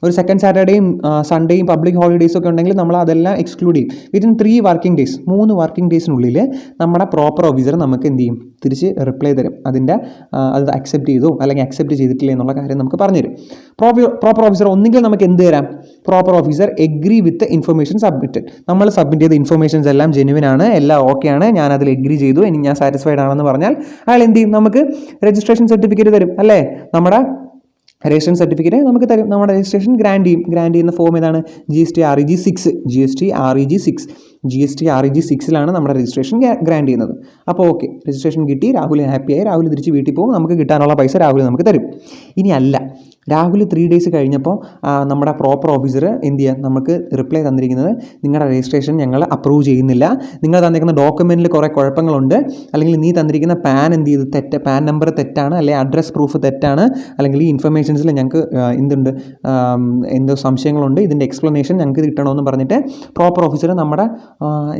ഒരു സെക്കൻഡ് സാറ്റർഡേയും സൺഡേയും പബ്ലിക് ഹോളിഡേയ്സും ഒക്കെ ഉണ്ടെങ്കിൽ നമ്മൾ അതെല്ലാം എക്സ്ക്ലൂഡ് ചെയ്യും. വിത്തിൻ 3 വർക്കിംഗ് ഡേയ്സ്, 3 വർക്കിംഗ് ഡേയ്സിനുള്ളിൽ നമ്മുടെ പ്രോപ്പർ ഓഫീസർ നമുക്ക് എന്ത് ചെയ്യും, തിരിച്ച് റിപ്ലൈ തരും. അത് അക്സെപ്റ്റ് ചെയ്തോ അല്ലെങ്കിൽ അക്സെപ്റ്റ് ചെയ്തിട്ടില്ല എന്നുള്ള കാര്യം നമുക്ക് പറഞ്ഞുതരും. പ്രോപ്പർ ഓഫീസർ ഒന്നുകിൽ നമുക്ക് എന്ത് തരാം, proper officer agree with information submitted, നമ്മൾ സബ്മിറ്റ് ചെയ്ത ഇൻഫർമേഷൻസ് എല്ലാം ജെന്യുവൻ ആണ്, എല്ലാം ഓക്കെ ആണ്, ഞാൻ അതിൽ എഗ്രി ചെയ്തു, എനിക്ക് ഞാൻ സാറ്റിസ്ഫൈഡ് ആണെന്ന് പറഞ്ഞാൽ അയാൾ എന്ത് ചെയ്യും, നമുക്ക് രജിസ്ട്രേഷൻ സർട്ടിഫിക്കറ്റ് തരും അല്ലേ. നമ്മുടെ രജിസ്ട്രേഷൻ സർട്ടിഫിക്കറ്റ് നമുക്ക് തരും, നമ്മുടെ രജിസ്ട്രേഷൻ ഗ്രാൻഡ് ചെയ്യുന്ന ഫോം ഏതാണ്, GST REG6 നമ്മുടെ രജിസ്ട്രേഷൻ ഗ്രാൻഡ് ചെയ്യുന്നത്. അപ്പോൾ ഓക്കെ, രജിസ്ട്രേഷൻ കിട്ടി, രാഹുൽ ഹാപ്പിയായി, രാഹുൽ തിരിച്ച് വീട്ടിൽ പോകും, നമുക്ക് കിട്ടാനുള്ള പൈസ രാഹുൽ നമുക്ക് തരും. ഇനി അല്ല, രാഹുൽ 3 ഡേയ്സ് കഴിഞ്ഞപ്പോൾ നമ്മുടെ പ്രോപ്പർ ഓഫീസർ എന്ത് ചെയ്യുക, നമുക്ക് റിപ്ലൈ തന്നിരിക്കുന്നത് നിങ്ങളുടെ രജിസ്ട്രേഷൻ ഞങ്ങൾ അപ്രൂവ് ചെയ്യുന്നില്ല, നിങ്ങൾ തന്നിരിക്കുന്ന ഡോക്യുമെൻറ്റിൽ കുറേ കുഴപ്പങ്ങളുണ്ട്, അല്ലെങ്കിൽ നീ തന്നിരിക്കുന്ന പാൻ എന്ത് ചെയ്ത് പാൻ നമ്പർ തെറ്റാണ്, അല്ലെങ്കിൽ അഡ്രസ് പ്രൂഫ് തെറ്റാണ്, അല്ലെങ്കിൽ ഈ ഇൻഫർമേഷൻസിൽ ഞങ്ങൾക്ക് എന്തോ സംശയങ്ങളുണ്ട്, ഇതിൻ്റെ എക്സ്പ്ലനേഷൻ ഞങ്ങൾക്ക് കിട്ടണമെന്ന് പറഞ്ഞിട്ട് പ്രോപ്പർ ഓഫീസർ നമ്മുടെ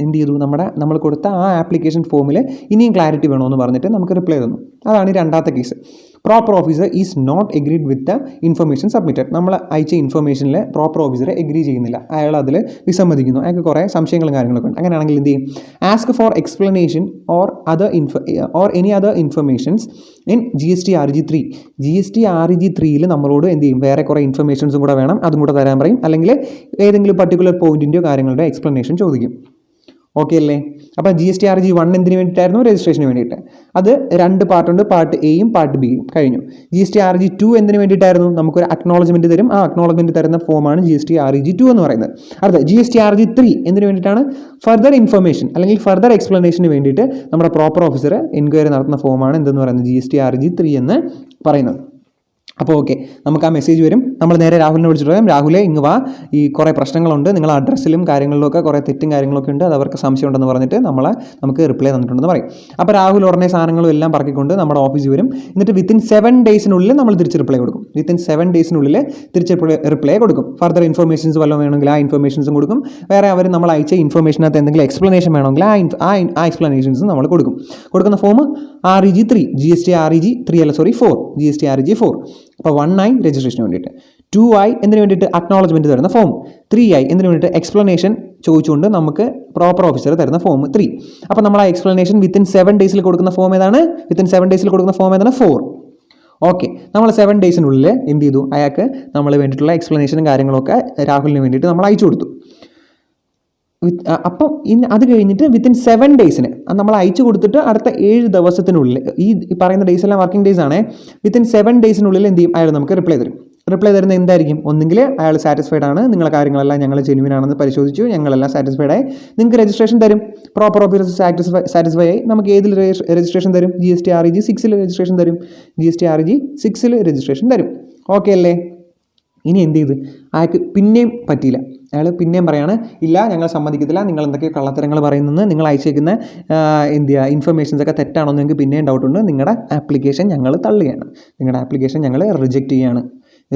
എന്ത് ചെയ്തു, നമ്മൾ കൊടുത്ത ആ ആപ്ലിക്കേഷൻ ഫോമിൽ ഇനിയും ക്ലാരിറ്റി വേണമെന്ന് പറഞ്ഞിട്ട് നമുക്ക് റിപ്ലൈ തന്നു. അതാണ് ഈ രണ്ടാമത്തെ case. Proper officer is not agreed with the information submitted. നമ്മൾ അയച്ച ഇൻഫർമേഷനിൽ പ്രോപ്പർ ഓഫീസർ എഗ്രി ചെയ്യുന്നില്ല, അയാൾ അതിൽ വിസമ്മതിക്കുന്നു, അയാൾക്ക് കുറേ സംശയങ്ങളും കാര്യങ്ങളൊക്കെ ഉണ്ട്. അങ്ങനെയാണെങ്കിൽ എന്ത് ചെയ്യും? Ask for explanation or any other informations in GST-RG 3. GST-RG 3 നമ്മളോട് എന്ത് ചെയ്യും? വേറെ കുറേ ഇൻഫർമേഷൻസും കൂടെ വേണം, അതും കൂടെ തരാൻ പറയും. അല്ലെങ്കിൽ ഏതെങ്കിലും പർട്ടിക്കുലർ പോയിന്റിൻ്റെയോ കാര്യങ്ങളുടെ എക്സ്പ്ലനേഷൻ ചോദിക്കും. ഓക്കെ അല്ലേ? അപ്പോൾ GST-RG 1 എന്തിനു വേണ്ടിയിട്ടായിരുന്നു? രജിസ്ട്രേഷന് വേണ്ടിയിട്ട്. അത് 2 പാർട്ടുണ്ട്, പാർട്ട് എയും പാർട്ട് ബിയും കഴിഞ്ഞു. GST-RG 2 എന്തിനു വേണ്ടിയിട്ടായിരുന്നു? നമുക്കൊരു അക്നോളജ്മെൻറ്റ് തരും, ആ അക്നോളജ്മെൻറ്റ് തരുന്ന ഫോമാണ് GST-RG 2 എന്ന് പറയുന്നത്. അടുത്ത GST-RG 3 എന്തിനു വേണ്ടിയിട്ടാണ്? ഫർദർ ഇൻഫർമേഷൻ അല്ലെങ്കിൽ ഫർദർ എക്സ്പ്ലനേഷന് വേണ്ടിയിട്ട് നമ്മുടെ പ്രോപ്പർ ഓഫീസർ എൻക്വയറി നടത്തുന്ന ഫോമാണ് എന്തെന്ന് പറയുന്നത്? GST-RG 3 എന്ന് പറയുന്നത്. അപ്പോൾ ഓക്കെ, നമുക്ക് ആ മെസ്സേജ് വരും. നമ്മൾ നേരെ രാഹുലിനെ വിളിച്ചിട്ട് പറയാം, രാഹുലെ ഇങ്ങ് വാ, ഈ കുറേ പ്രശ്നങ്ങളുണ്ട്, നിങ്ങൾ അഡ്രസ്സിലും കാര്യങ്ങളിലൊക്കെ കുറേ തെറ്റും കാര്യങ്ങളൊക്കെ ഉണ്ട്, അത് അവർക്ക് സംശയം ഉണ്ടെന്ന് പറഞ്ഞിട്ട് നമുക്ക് റിപ്ലൈ തന്നിട്ടുണ്ടെന്ന് പറയും. അപ്പോൾ രാഹുൽ ഉടനെ സാധനങ്ങളും എല്ലാം പറക്കിക്കൊണ്ട് നമ്മുടെ ഓഫീസിൽ വരും. എന്നിട്ട് വിത്തിൻ 7 ഡേയ്സിനുള്ളിൽ നമ്മൾ തിരിച്ച് റിപ്ലൈ കൊടുക്കും. വിത്തിൻ 7 ഡേയ്സിനുള്ളിൽ തിരിച്ച് റിപ്ലൈ കൊടുക്കും. ഫർദർ ഇൻഫർമേഷൻസ് വല്ലതും വേണമെങ്കിൽ ആ ഇൻഫർമേഷൻസും കൊടുക്കും. വേറെ അവർ നമ്മൾ അയച്ച ഇൻഫർമേഷനകത്ത് എന്തെങ്കിലും എക്സ്പ്ലനേഷൻ വേണമെങ്കിൽ ആ എക്സ്പ്ലനേഷൻസ് നമ്മൾ കൊടുക്കും. കൊടുക്കുന്ന ഫോം REG 3, GST-REG 4, GST-REG 4. അപ്പോൾ 1I രജിസ്ട്രേഷന് വേണ്ടിയിട്ട്, 2I എന്തിനു വേണ്ടിയിട്ട്? അക്നോളജ്മെൻറ്റ് തരുന്ന ഫോം, 3I എന്തിനു വേണ്ടിയിട്ട്? എക്സ്പ്ലനേഷൻ ചോദിച്ചുകൊണ്ട് നമുക്ക് പ്രോപ്പർ ഓഫീസർ തരുന്ന ഫോം 3. അപ്പോൾ നമ്മൾ ആ എക്സ്പ്ലനേഷൻ വിത്തിൻ 7 ഡേയ്സിൽ കൊടുക്കുന്ന ഫോം ഏതാണ്? 4. ഓക്കെ, നമ്മൾ 7 ഡേയ്സിനുള്ളിൽ എന്ത് ചെയ്തു? അയാൾക്ക് നമ്മൾ വേണ്ടിയിട്ടുള്ള എക്സ്പ്ലനേഷനും കാര്യങ്ങളൊക്കെ രാഹുലിന് വേണ്ടിയിട്ട് നമ്മൾ അയച്ചു കൊടുത്തു. അപ്പം അത് കഴിഞ്ഞിട്ട് വിത്തിൻ 7 ഡേയ്സിന് നമ്മൾ അയച്ചു കൊടുത്തിട്ട് അടുത്ത 7 ദിവസത്തിനുള്ളിൽ, ഈ പറയുന്ന ഡേയ്സ് എല്ലാം വർക്കിംഗ് ഡേയ്സ് ആണ്, വിത്തിൻ 7 ഡേയ്സിനുള്ളിൽ എന്ത് ചെയ്യും? അയാൾ നമുക്ക് റിപ്ലൈ തരും. റിപ്ലൈ തരുന്നത് എന്തായിരിക്കും? ഒന്നുകിൽ അയാൾ സാറ്റിസ്ഫൈഡ് ആണ്, നിങ്ങളുടെ കാര്യങ്ങളെല്ലാം ഞങ്ങൾ ജെന്യുവിൻ ആണെന്ന് പരിശോധിച്ചു, ഞങ്ങളെല്ലാം സാറ്റിസ്ഫൈഡ് ആയി, നിങ്ങൾക്ക് രജിസ്ട്രേഷൻ തരും. പ്രോപ്പർ ഓഫീസർ സാറ്റിസ്ഫൈ ആയി, നമുക്ക് ഏതിൽ രജിസ്ട്രേഷൻ തരും? GST-REG 6 രജിസ്ട്രേഷൻ തരും. GST-REG 6 രജിസ്ട്രേഷൻ തരും. ഓക്കെ അല്ലേ? ഇനി എന്ത് ചെയ്ത്? അയാൾക്ക് പിന്നെയും പറ്റിയില്ല, അയാൾ പിന്നെയും പറയാണ്, ഇല്ല ഞങ്ങൾ സമ്മതിക്കത്തില്ല, നിങ്ങൾ എന്തൊക്കെയോ കള്ളത്തരങ്ങൾ പറയുന്നത്, നിങ്ങൾ അയച്ചേക്കുന്ന ഇൻഫർമേഷൻസ് ഒക്കെ തെറ്റാണോ എന്ന് നിങ്ങൾക്ക് പിന്നെയും ഡൗട്ടുണ്ട്, നിങ്ങളുടെ ആപ്ലിക്കേഷൻ ഞങ്ങൾ തള്ളുകയാണ്, നിങ്ങളുടെ ആപ്ലിക്കേഷൻ ഞങ്ങൾ റിജക്റ്റ് ചെയ്യുകയാണ്.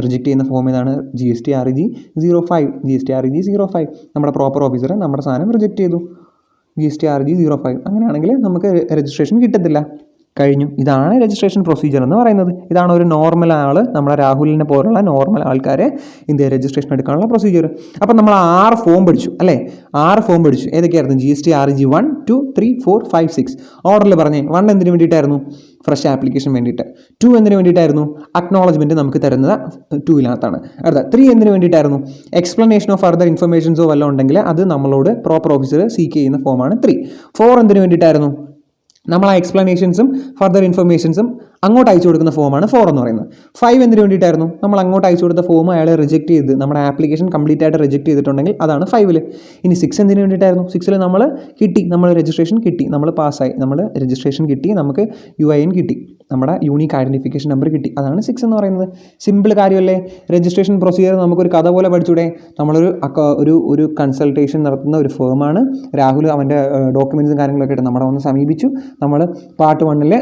റിജക്റ്റ് ചെയ്യുന്ന ഫോം ഏതാണ്? GST-REG 05. GST-REG 05 നമ്മുടെ പ്രോപ്പർ ഓഫീസർ നമ്മുടെ സാധനം റിജക്റ്റ് ചെയ്തു. GST-REG 05. അങ്ങനെയാണെങ്കിൽ നമുക്ക് രജിസ്ട്രേഷൻ കിട്ടത്തില്ല. കഴിഞ്ഞു. ഇതാണ് രജിസ്ട്രേഷൻ പ്രൊസീജിയർ എന്ന് പറയുന്നത്. ഇതാണ് ഒരു നോർമൽ ആൾ, നമ്മുടെ രാഹുലിനെ പോലുള്ള നോർമൽ ആൾക്കാരെ ഇന്ത്യ രജിസ്ട്രേഷൻ എടുക്കാനുള്ള പ്രൊസീജിയർ. അപ്പം നമ്മൾ 6 ഫോം പഠിച്ചു അല്ലേ? 6 ഫോം പഠിച്ചു. ഏതൊക്കെയായിരുന്നു? GST-REG 1, 2, 3, 4, 5, 6 ഓർഡറിൽ പറഞ്ഞേ. 1 എന്തിനു വേണ്ടിയിട്ടായിരുന്നു? ഫ്രഷ് ആപ്ലിക്കേഷൻ വേണ്ടിയിട്ട്. 2 എന്തിനു വേണ്ടിയിട്ടായിരുന്നു? അക്നോളജ്മെൻറ്റ് നമുക്ക് തരുന്നത് 2-ലാണ്. അടുത്ത 3 എന്തിനു വേണ്ടിയിട്ടായിരുന്നു? എക്സ്പ്ലനേഷനോ ഫർദർ ഇൻഫർമേഷൻസോ വല്ലതും ഉണ്ടെങ്കിൽ അത് നമ്മളോട് പ്രോപ്പർ ഓഫീസർ സീക്ക് ചെയ്യുന്ന ഫോമാണ് 3. 4 എന്തിനു വേണ്ടിയിട്ടായിരുന്നു? നമ്മൾ ആ എക്സ്പ്ലനേഷൻസും ഫർദർ ഇൻഫർമേഷൻസും അങ്ങോട്ട് അയച്ചു കൊടുക്കുന്ന ഫോമാണ് 4 എന്ന് പറയുന്നത്. 5 എന്തിനു വേണ്ടിയിട്ടായിരുന്നു? നമ്മൾ അങ്ങോട്ട് അയച്ചു കൊടുത്ത ഫോം അയാൾ റിജക്റ്റ് ചെയ്ത് നമ്മുടെ ആപ്ലിക്കേഷൻ കംപ്ലീറ്റ് ആയിട്ട് റിജക്റ്റ് ചെയ്തിട്ടുണ്ടെങ്കിൽ അതാണ് 5. ഇനി 6 എന്തിനു വേണ്ടിയിട്ടായിരുന്നു? 6 നമ്മൾ കിട്ടി, നമ്മൾ രജിസ്ട്രേഷൻ കിട്ടി, നമ്മൾ പാസ്സായി, നമ്മൾ രജിസ്ട്രേഷൻ കിട്ടി, നമുക്ക് UIN കിട്ടി, നമ്മുടെ യൂണീക്ക് ഐഡൻറ്റിഫിക്കേഷൻ നമ്പർ കിട്ടി, അതാണ് 6 എന്ന് പറയുന്നത്. സിമ്പിൾ കാര്യമല്ലേ? രജിസ്ട്രേഷൻ പ്രൊസീജിയർ നമുക്കൊരു കഥ പോലെ പഠിച്ചൂടെ? നമ്മളൊരു കൺസൾട്ടേഷൻ നടത്തുന്ന ഒരു ഫേമാണ്. രാഹുൽ അവൻ്റെ ഡോക്യുമെൻറ്റ്സും കാര്യങ്ങളൊക്കെ ആയിട്ട് നമ്മളെ ഒന്ന് സമീപിച്ചു. നമ്മൾ പാർട്ട് 1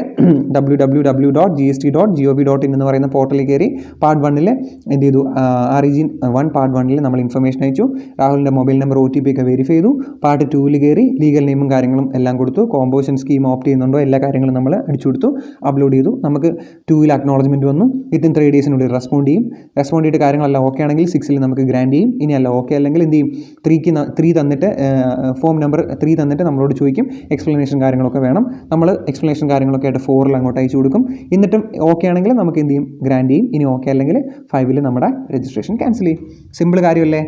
www.gst.gov.in എന്ന് പറയുന്ന പോർട്ടലിൽ കയറി പാർട്ട് 1 എന്ത് ചെയ്തു? REG 1 പാർട്ട് 1 നമ്മൾ ഇൻഫർമേഷൻ അയച്ചു, രാഹുലിൻ്റെ മൊബൈൽ നമ്പർ OTP ഒക്കെ വെരിഫൈ ചെയ്തു. പാർട്ട് 2 കയറി ലീഗൽ നെയിമും കാര്യങ്ങളും എല്ലാം കൊടുത്തു, കോമ്പോസിഷൻ സ്കീം ഓപ്റ്റ് ചെയ്യുന്നുണ്ടോ എല്ലാ കാര്യങ്ങളും നമ്മൾ അടിച്ചു കൊടുത്തു, അപ്ലോഡ് ചെയ്തു. നമുക്ക് 2 അക്നോളജ്മെൻറ്റ് വന്നു. വിത്തിൻ 3 ഡേയ്സിനുള്ളിൽ റെസ്പോണ്ട് ചെയ്തിട്ട് കാര്യങ്ങളെല്ലാം ഓക്കെ ആണെങ്കിൽ 6 നമുക്ക് ഗ്രാൻഡ് ചെയ്യും. ഇനി അല്ല ഓക്കെ അല്ലെങ്കിൽ എന്ത് ചെയ്യും? 3 തന്നിട്ട് ഫോം നമ്പർ 3 തന്നിട്ട് നമ്മളോട് ചോദിക്കും എക്സ്പ്ലനേഷൻ കാര്യങ്ങളൊക്കെ വേണം. നമ്മൾ എക്സ്പ്ലനേഷൻ കാര്യങ്ങളൊക്കെ ആയിട്ട് 4 അങ്ങോട്ട് അയച്ചു കൊടുക്കും. എന്നിട്ടും ഓക്കെ ആണെങ്കിൽ നമുക്ക് എന്ത് ചെയ്യും? ഗ്രാൻഡ് ചെയ്യും. ഇനി ഓക്കെ അല്ലെങ്കിൽ 5 നമ്മുടെ രജിസ്ട്രേഷൻ ക്യാൻസൽ ചെയ്യും. സിമ്പിൾ കാര്യമല്ലേ?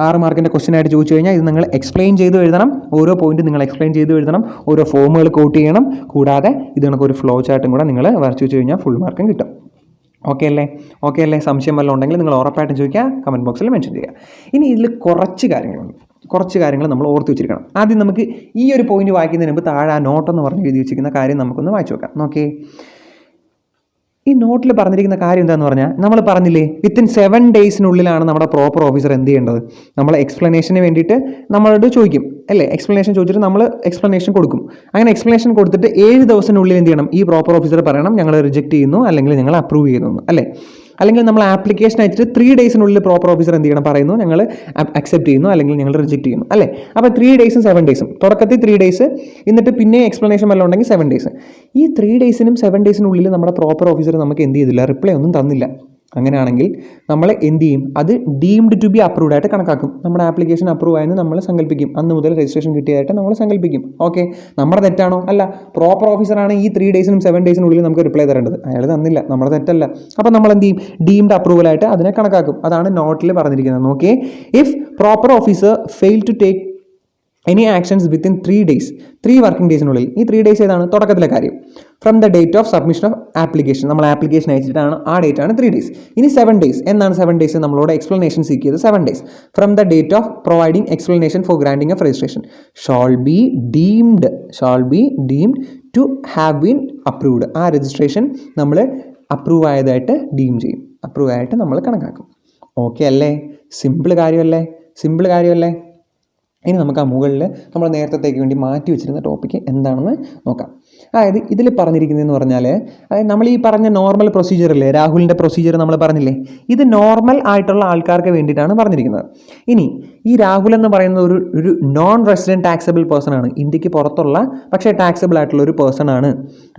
6 മാർക്കിൻ്റെ ക്വസ്റ്റ്യൻ ആയിട്ട് ചോദിച്ചു കഴിഞ്ഞാൽ ഇത് നിങ്ങൾ എക്സ്പ്ലെയിൻ ചെയ്ത് എഴുതണം. ഓരോ പോയിന്റ് നിങ്ങൾ എക്സ്പ്ലെയിൻ ചെയ്ത് എഴുതണം. ഓരോ ഫോമുകൾ കോട്ട് ചെയ്യണം. കൂടാതെ ഇത് കണക്കൊരു ഫ്ലോ ചാർട്ടും കൂടെ നിങ്ങൾ വരച്ചു വെച്ച് കഴിഞ്ഞാൽ ഫുൾ മാർക്കും കിട്ടും. ഓക്കെ അല്ലേ? സംശയം വല്ലതും ഉണ്ടെങ്കിൽ നിങ്ങൾ ഉറപ്പായിട്ടും ചോദിക്കുക, കമൻറ്റ് ബോക്സിൽ മെൻഷൻ ചെയ്യുക. ഇനി ഇതിൽ കുറച്ച് കാര്യങ്ങൾ നമ്മൾ ഓർത്ത് വെച്ചിരിക്കണം. ആദ്യം നമുക്ക് ഈ ഒരു പോയിന്റ് വായിക്കുന്നതിന് മുമ്പ് താഴെ ആ നോട്ടെന്ന് പറഞ്ഞ് എഴുതി വെച്ചിരിക്കുന്ന കാര്യം നമുക്കൊന്ന് വായിച്ചു നോക്കാം. നോക്കേ, ഈ നോട്ടിൽ പറഞ്ഞിരിക്കുന്ന കാര്യം എന്താണെന്ന് പറഞ്ഞാൽ, നമ്മൾ പറഞ്ഞില്ലേ വിത്തിൻ 7 ഡേയ്സിനുള്ളിലാണ് നമ്മുടെ പ്രോപ്പർ ഓഫീസർ എന്ത് ചെയ്യേണ്ടത്? നമ്മൾ എക്സ്പ്ലനേഷന് വേണ്ടിയിട്ട് നമ്മളോട് ചോദിക്കും അല്ലേ? എക്സ്പ്ലനേഷൻ ചോദിച്ചിട്ട് നമ്മൾ എക്സ്പ്ലനേഷൻ കൊടുക്കും. അങ്ങനെ എക്സ്പ്ലനേഷൻ കൊടുത്തിട്ട് 7 ദിവസത്തിനുള്ളിൽ എന്ത് ചെയ്യണം? ഈ പ്രോപ്പർ ഓഫീസർ പറയണം ഞങ്ങൾ റിജക്റ്റ് ചെയ്യുന്നു അല്ലെങ്കിൽ ഞങ്ങൾ അപ്രൂവ് ചെയ്യുന്നു അല്ലേ? അല്ലെങ്കിൽ നമ്മൾ ആപ്ലിക്കേഷൻ അയച്ചിട്ട് 3 ഡേയ്സിനുള്ളിൽ പ്രോപ്പർ ഓഫീസർ എന്ത് ചെയ്യണം പറയുന്നു, ഞങ്ങൾ അക്സെപ്റ്റ് ചെയ്യുന്നു അല്ലെങ്കിൽ ഞങ്ങൾ റിജക്ട് ചെയ്യുന്നു അല്ലേ. അപ്പോൾ 3 ഡേയ്സും 7 ഡേയ്സും, തുടക്കത്തിൽ 3 ഡേയ്സ്, എന്നിട്ട് പിന്നെ എക്സ്പ്ലനേഷൻ വല്ലതും ഉണ്ടെങ്കിൽ 7 ഡേയ്സ്. ഈ 3 ഡേയ്സിനും 7 ഡേയ്സിനുള്ളിൽ നമ്മുടെ പ്രോപ്പർ ഓഫീസർ നമുക്ക് എന്ത് ചെയ്തില്ല, റിപ്ലൈ ഒന്നും തന്നില്ല. അങ്ങനെയാണെങ്കിൽ നമ്മൾ എന്ത് ചെയ്യും, അത് ഡീംഡ് ടു ബി അപ്രൂവ്ഡ് ആയിട്ട് കണക്കാക്കും. നമ്മുടെ ആപ്ലിക്കേഷൻ അപ്രൂവ് ആയെന്ന് നമ്മൾ സങ്കല്പിക്കും, അന്ന് മുതൽ രജിസ്ട്രേഷൻ കിട്ടിയതായിട്ട് നമ്മൾ സങ്കല്പിക്കും. ഓക്കെ, നമ്മുടെ തെറ്റാണോ? അല്ല, പ്രോപ്പർ ഓഫീസറാണ് ഈ 3 ഡേയ്സിനും 7 ഡേയ്സിനുള്ളിൽ നമുക്ക് റിപ്ലൈ തരേണ്ടത്, അയാൾ തന്നില്ല, നമ്മുടെ തെറ്റല്ല. അപ്പോൾ നമ്മൾ എന്ത് ചെയ്യും, ഡീംഡ് അപ്രൂവൽ ആയിട്ട് അതിനെ കണക്കാക്കും. അതാണ് നോട്ടിൽ പറഞ്ഞിരിക്കുന്നത്. നോക്കിയേ, if proper officer fail to take any actions within 3 days, 3 working ഡേയ്സിനുള്ളിൽ. ഈ 3 ഡേയ്സ് ഏതാണ്? തുടക്കത്തിലെ കാര്യം. From the date of submission of application, നമ്മൾ ആപ്ലിക്കേഷൻ അയച്ചിട്ടാണ്, ആ ഡേറ്റ് ആണ് 3 ഡേയ്സ്. ഇനി 7 ഡേയ്സ് എന്നാണ്? 7 ഡേയ്സ് നമ്മളോട് എക്സ്പ്ലനേഷൻ സീക്ക് ചെയ്ത് 7 days. From the date of providing explanation for granting of registration shall be deemed to have been approved. ആ registration നമ്മൾ അപ്രൂവ് ആയതായിട്ട് ഡീം ചെയ്യും, അപ്രൂവ് ആയിട്ട് നമ്മൾ കണക്കാക്കും. ഓക്കെ അല്ലേ? സിമ്പിൾ കാര്യമല്ലേ? ഇനി നമുക്ക് ആ മുകളിൽ നമ്മൾ നേരത്തേക്ക് വേണ്ടി മാറ്റി വെച്ചിരുന്ന ടോപ്പിക്ക് എന്താണെന്ന് നോക്കാം. അതായത് ഇതിൽ പറഞ്ഞിരിക്കുന്നതെന്ന് പറഞ്ഞാൽ, അതായത് നമ്മൾ ഈ പറഞ്ഞ നോർമൽ പ്രൊസീജിയർ അല്ലേ, രാഹുലിൻ്റെ പ്രൊസീജിയർ നമ്മൾ പറഞ്ഞില്ലേ, ഇത് നോർമൽ ആയിട്ടുള്ള ആൾക്കാർക്ക് വേണ്ടിയിട്ടാണ് പറഞ്ഞിരിക്കുന്നത്. ഇനി ഈ രാഹുൽ എന്ന് പറയുന്ന ഒരു നോൺ റെസിഡൻറ്റ് ടാക്സബിൾ പേഴ്സൺ ആണ്, ഇന്ത്യക്ക് പുറത്തുള്ള പക്ഷേ ടാക്സബിൾ ആയിട്ടുള്ള ഒരു പേഴ്സൺ ആണ്.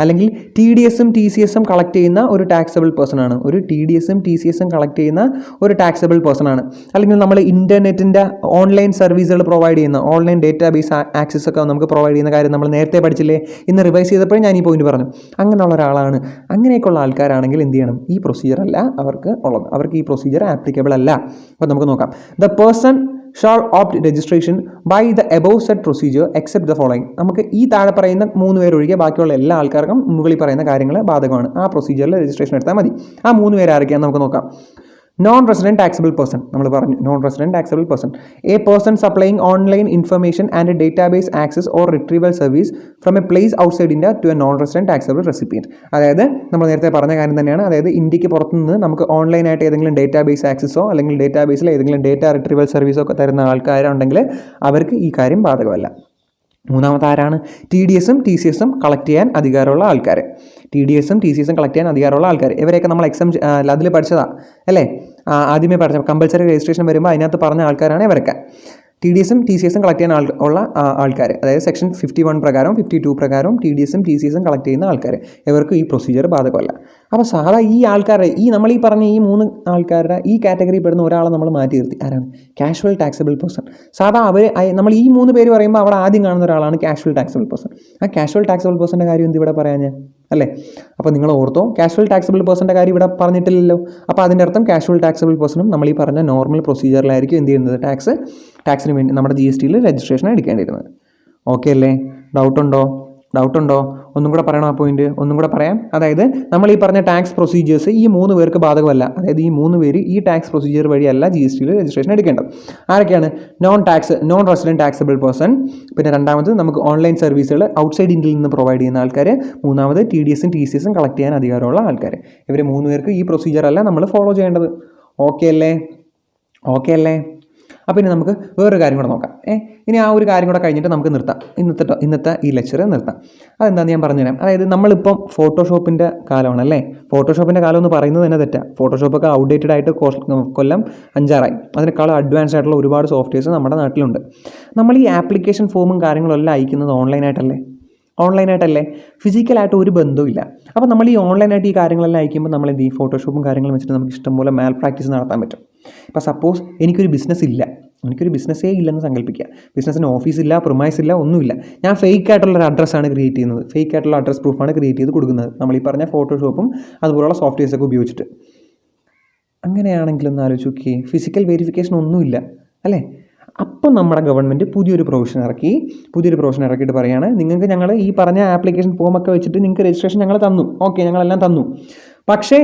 അല്ലെങ്കിൽ TDSും TCSും കളക്ട് ചെയ്യുന്ന ഒരു ടാക്സബിൾ പേഴ്സൺ ആണ്, ഒരു TDSും TCSും കളക്ട് ചെയ്യുന്ന ഒരു ടാക്സബിൾ പേഴ്സൺ ആണ്. അല്ലെങ്കിൽ നമ്മൾ ഇൻ്റർനെറ്റിൻ്റെ ഓൺലൈൻ സർവീസുകൾ പ്രൊവൈഡ് ചെയ്യുന്ന, ഓൺലൈൻ ഡേറ്റാബേസ് ആക്സസ് ഒക്കെ നമുക്ക് പ്രൊവൈഡ് ചെയ്യുന്ന കാര്യം നമ്മൾ നേരത്തെ പഠിച്ചില്ലേ, ഇന്ന് റിവൈസ് ചെയ്തപ്പോഴും ഞാൻ ഈ പോയിന്റ് പറഞ്ഞു. അങ്ങനെയുള്ള ഒരാളാണ്. അങ്ങനെയൊക്കെയുള്ള ആൾക്കാരാണെങ്കിൽ എന്ത് ചെയ്യണം, ഈ പ്രൊസീജിയർ അല്ല അവർക്ക് ഉള്ളത്, അവർക്ക് ഈ പ്രൊസീജിയർ ആപ്ലിക്കബിൾ അല്ല. അപ്പോൾ നമുക്ക് നോക്കാം. The person shall opt registration by the above said procedure except the following. നമുക്ക് ഈ താഴെ പറയുന്ന 3 പേര് ഒഴികെ ബാക്കിയുള്ള എല്ലാ ആൾക്കാർക്കും മുകളിൽ പറയുന്ന കാര്യങ്ങൾ ബാധകമാണ്. ആ പ്രൊസീജിയറിൽ രജിസ്ട്രേഷൻ എടുത്താൽ മതി. ആ 3 പേര് ആരൊക്കെയാണെന്ന് നമുക്ക് നോക്കാം. നോൺ റെസിഡൻറ്റ് ടാക്സബിൾ പേഴ്സൺ, നമ്മൾ പറഞ്ഞു non resident taxable person, a person supplying online information and database access or retrieval service from a place outside India to a non resident taxable recipient. അതായത് നമ്മൾ നേരത്തെ പറഞ്ഞ കാര്യം തന്നെയാണ്. അതായത് ഇന്ത്യക്ക് പുറത്തുനിന്ന് നമുക്ക് ഓൺലൈനായിട്ട് ഏതെങ്കിലും ഡേറ്റാബേസ് ആക്സസോ അല്ലെങ്കിൽ ഡേറ്റാബേസിൽ ഏതെങ്കിലും ഡേറ്റ റിട്രീവൽ സർവീസോ ഒക്കെ തരുന്ന ആൾക്കാരുണ്ടെങ്കിൽ അവർക്ക് ഈ കാര്യം ബാധകമല്ല. മൂന്നാമത്തെ ആരാണ്? TDSും TCSും കളക്ട് ചെയ്യാൻ അധികാരമുള്ള ആൾക്കാർ. ഇവരെയൊക്കെ നമ്മൾ അതിൽ പഠിച്ചതാണ് അല്ലേ, ആദ്യമേ പഠിച്ച കമ്പൽസറി രജിസ്ട്രേഷൻ വരുമ്പോൾ അതിനകത്ത് പറഞ്ഞ ആൾക്കാരാണ് ഇവരൊക്കെ. TDSും TCSും കളക്ട് ചെയ്യാൻ ഉള്ള ആൾക്കാർ, അതായത് സെക്ഷൻ 51 പ്രകാരവും 52 പ്രകാരവും TDSും TCSും കളക്ട് ചെയ്യുന്ന ആൾക്കാർ, ഇവർക്ക് ഈ പ്രൊസീജിയർ ബാധകമല്ല. അപ്പോൾ സാധാ ഈ ആൾക്കാരുടെ നമ്മൾ ഈ പറഞ്ഞ ഈ 3 ആൾക്കാരുടെ ഈ കാറ്റഗറി പെടുന്ന ഒരാളെ നമ്മൾ മാറ്റി നിർത്തി. ആരാണ്? Casual taxable person. സാധാ നമ്മൾ ഈ 3 പേര് പറയുമ്പോൾ അവിടെ ആദ്യം കാണുന്ന ഒരാളാണ് കാഷ്വൽ ടാക്സബിൾ പേഴ്സൺ. ആ കാഷ്വൽ ടാക്സബിൾ പേഴ്സൻ്റെ കാര്യം എന്ത് ഇവിടെ പറയാൻ അല്ലേ? അപ്പോൾ നിങ്ങൾ ഓർത്തോ, കാഷ്വൽ ടാക്സബിൾ പേഴ്സൻ്റെ കാര്യം ഇവിടെ പറഞ്ഞിട്ടില്ലല്ലോ. അപ്പോൾ അതിൻ്റെ അർത്ഥം കാഷ്വൽ ടാക്സബിൾ പേഴ്സണും നമ്മൾ ഈ പറഞ്ഞ നോർമൽ പ്രൊസീജിയറിലായിരിക്കും എന്ത് ചെയ്യുന്നത്, ടാക്സിന് വേണ്ടി നമ്മുടെ GSTയിൽ രജിസ്ട്രേഷൻ എടുക്കേണ്ടിയിരുന്നത്. ഓക്കെ അല്ലേ? ഡൗട്ടുണ്ടോ? ഒന്നും കൂടെ പറയണം, ആ പോയിന്റ് ഒന്നും കൂടെ പറയാം. അതായത് നമ്മൾ ഈ പറഞ്ഞ ടാക്സ് പ്രൊസീജിയേഴ്സ് ഈ 3 പേർക്ക് ബാധകമല്ല. അതായത് ഈ 3 പേര് ഈ ടാക്സ് പ്രൊസീജിയർ വഴിയല്ല GSTയിൽ രജിസ്ട്രേഷൻ എടുക്കേണ്ടത്. ആരൊക്കെയാണ്? നോൺ റെസിഡൻറ്റ് ടാക്സബിൾ പേഴ്സൺ, പിന്നെ രണ്ടാമത് നമുക്ക് ഓൺലൈൻ സർവീസുകൾ ഔട്ട്സൈഡ് ഇന്ത്യയിൽ നിന്ന് പ്രൊവൈഡ് ചെയ്യുന്ന ആൾക്കാർ, മൂന്നാമത് TDSും TCSും കളക്ട് ചെയ്യാൻ അധികാരമുള്ള ആൾക്കാർ. ഇവർ 3 പേർക്ക് ഈ പ്രൊസീജിയർ അല്ല നമ്മൾ ഫോളോ ചെയ്യേണ്ടത്. ഓക്കെ അല്ലേ? അപ്പോൾ ഇനി നമുക്ക് വേറൊരു കാര്യം കൂടെ നോക്കാം. ഇനി ആ ഒരു കാര്യം കൂടെ കഴിഞ്ഞിട്ട് നമുക്ക് നിർത്താം, ഇന്നത്തെ ഈ ലെക്ചർ നിർത്താം. അതെന്താണെന്ന് ഞാൻ പറഞ്ഞുതരാം. അതായത് നമ്മളിപ്പം ഫോട്ടോഷോപ്പിൻ്റെ കാലമാണല്ലേ. ഫോട്ടോഷോപ്പിൻ്റെ കാലം എന്ന് പറയുന്നത് തന്നെ തെറ്റാണ്. ഫോട്ടോഷോപ്പൊക്കെ ഔട്ട്ഡേറ്റഡ് ആയിട്ട് കൊല്ലം 5-6 അതിനേക്കാളും അഡ്വാൻസ്ഡ് ആയിട്ടുള്ള ഒരുപാട് സോഫ്റ്റ്വെയർസ് നമ്മുടെ നാട്ടിലുണ്ട്. നമ്മൾ ഈ ആപ്ലിക്കേഷൻ ഫോമും കാര്യങ്ങളെല്ലാം അയക്കുന്നത് ഓൺലൈനായിട്ടല്ലേ, ഫിസിക്കലായിട്ട് ഒരു ബന്ധവുമില്ല. അപ്പോൾ നമ്മൾ ഈ ഓൺലൈനായിട്ട് ഈ കാര്യങ്ങളെല്ലാം അയക്കുമ്പോൾ നമ്മൾ എന്ത് ചെയ്യും, ഫോട്ടോഷോപ്പും കാര്യങ്ങളും വെച്ചിട്ട് നമുക്ക് ഇഷ്ടംപോലെ മാൽ പ്രാക്ടീസ് നടത്താൻ പറ്റും. ഇപ്പോൾ സപ്പോസ് എനിക്കൊരു ബിസിനസ്സേ ഇല്ലെന്ന് സങ്കല്പിക്കുക. ബിസിനസ്സിന് ഓഫീസില്ല, പ്രിമൈസില്ല, ഒന്നുമില്ല. ഞാൻ ഫേക്ക് ആയിട്ടുള്ളൊരു അഡ്രസ്സാണ് ക്രിയേറ്റ് ചെയ്യുന്നത്, ഫേക്ക് ആയിട്ടുള്ള അഡ്രസ് പ്രൂഫാണ് ക്രിയേറ്റ് ചെയ്ത് കൊടുക്കുന്നത് നമ്മൾ ഈ പറഞ്ഞ ഫോട്ടോഷോപ്പും അതുപോലുള്ള സോഫ്റ്റ്വെയർസൊക്കെ ഉപയോഗിച്ചിട്ട്. അങ്ങനെയാണെങ്കിലൊന്ന് ആലോചിച്ച് നോക്കിയേ, ഫിസിക്കൽ വെരിഫിക്കേഷൻ ഒന്നുമില്ല അല്ലേ. അപ്പം നമ്മുടെ ഗവൺമെൻറ് പുതിയൊരു പ്രൊവിഷൻ ഇറക്കിയിട്ട് പറയുകയാണ്, നിങ്ങൾക്ക് ഞങ്ങൾ ഈ പറഞ്ഞ ആപ്ലിക്കേഷൻ ഫോമൊക്കെ വെച്ചിട്ട് നിങ്ങൾക്ക് രജിസ്ട്രേഷൻ ഞങ്ങൾ തന്നു, ഓക്കെ ഞങ്ങളെല്ലാം തന്നു, പക്ഷേ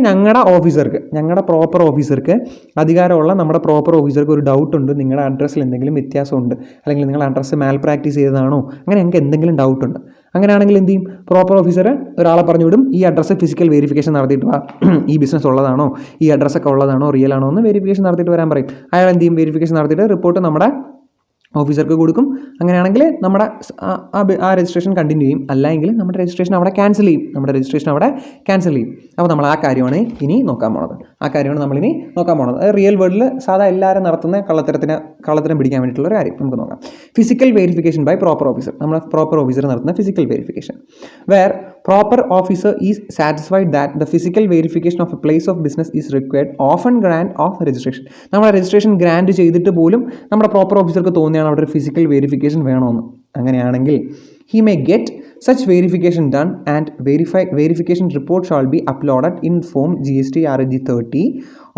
ഞങ്ങളുടെ പ്രോപ്പർ ഓഫീസർക്ക് അധികാരമുള്ള നമ്മുടെ പ്രോപ്പർ ഓഫീസർക്ക് ഒരു ഡൗട്ടുണ്ട്, നിങ്ങളുടെ അഡ്രസ്സിൽ എന്തെങ്കിലും വ്യത്യാസമുണ്ട്, അല്ലെങ്കിൽ നിങ്ങളുടെ അഡ്രസ്സ് മാൽ പ്രാക്ടീസ് ചെയ്തതാണോ, അങ്ങനെ ഞങ്ങൾക്ക് എന്തെങ്കിലും ഡൗട്ടുണ്ട്. അങ്ങനെയാണെങ്കിൽ എന്ത് ചെയ്യും, പ്രോപ്പർ ഓഫീസർ ഒരാളെ പറഞ്ഞു വിടും, ഈ അഡ്രസ്സ് ഫിസിക്കൽ വെരിഫിക്കേഷൻ നടത്തിയിട്ട് വാ, ഈ ബിസിനസ് ഉള്ളതാണോ, ഈ അഡ്രസ്സൊക്കെ ഉള്ളതാണോ, റിയൽ ആണോ എന്ന് വെരിഫിക്കേഷൻ നടത്തിയിട്ട് വരാൻ പറയും. അയാൾ എന്ത് ചെയ്യും, വെരിഫിക്കേഷൻ നടത്തിയിട്ട് റിപ്പോർട്ട് നമ്മുടെ ഓഫീസർക്ക് കൊടുക്കും. അങ്ങനെയാണെങ്കിൽ നമ്മുടെ ആ രജിസ്ട്രേഷൻ കണ്ടിന്യൂ ചെയ്യും. അല്ലെങ്കിൽ നമ്മുടെ രജിസ്ട്രേഷൻ അവിടെ ക്യാൻസൽ ചെയ്യും. അപ്പോൾ നമ്മൾ ആ കാര്യമാണ് ഇനി നോക്കാൻ പോണത്. അത് റിയൽ വേൾഡിൽ സാധാ എല്ലാവരും നടത്തുന്ന കള്ളത്തരം പിടിക്കാൻ വേണ്ടിയിട്ടുള്ള ഒരു കാര്യം നമുക്ക് നോക്കാം. Physical verification by proper officer. നമ്മൾ പ്രോപ്പർ ഓഫീസർ നടത്തുന്ന physical verification. Where proper officer is satisfied that the physical verification of a place of business is required often grant of registration. നമ്മൾ രജിസ്ട്രേഷൻ ഗ്രാൻഡ് ചെയ്തിട്ട് പോലും നമ്മുടെ proper ഓഫീസർക്ക് തോന്നിയാണ് അവിടെ ഒരു physical verification വേണമെന്ന്. അങ്ങനെയാണെങ്കിൽ he may get such verification done and verification report shall be uploaded in form GST RG 30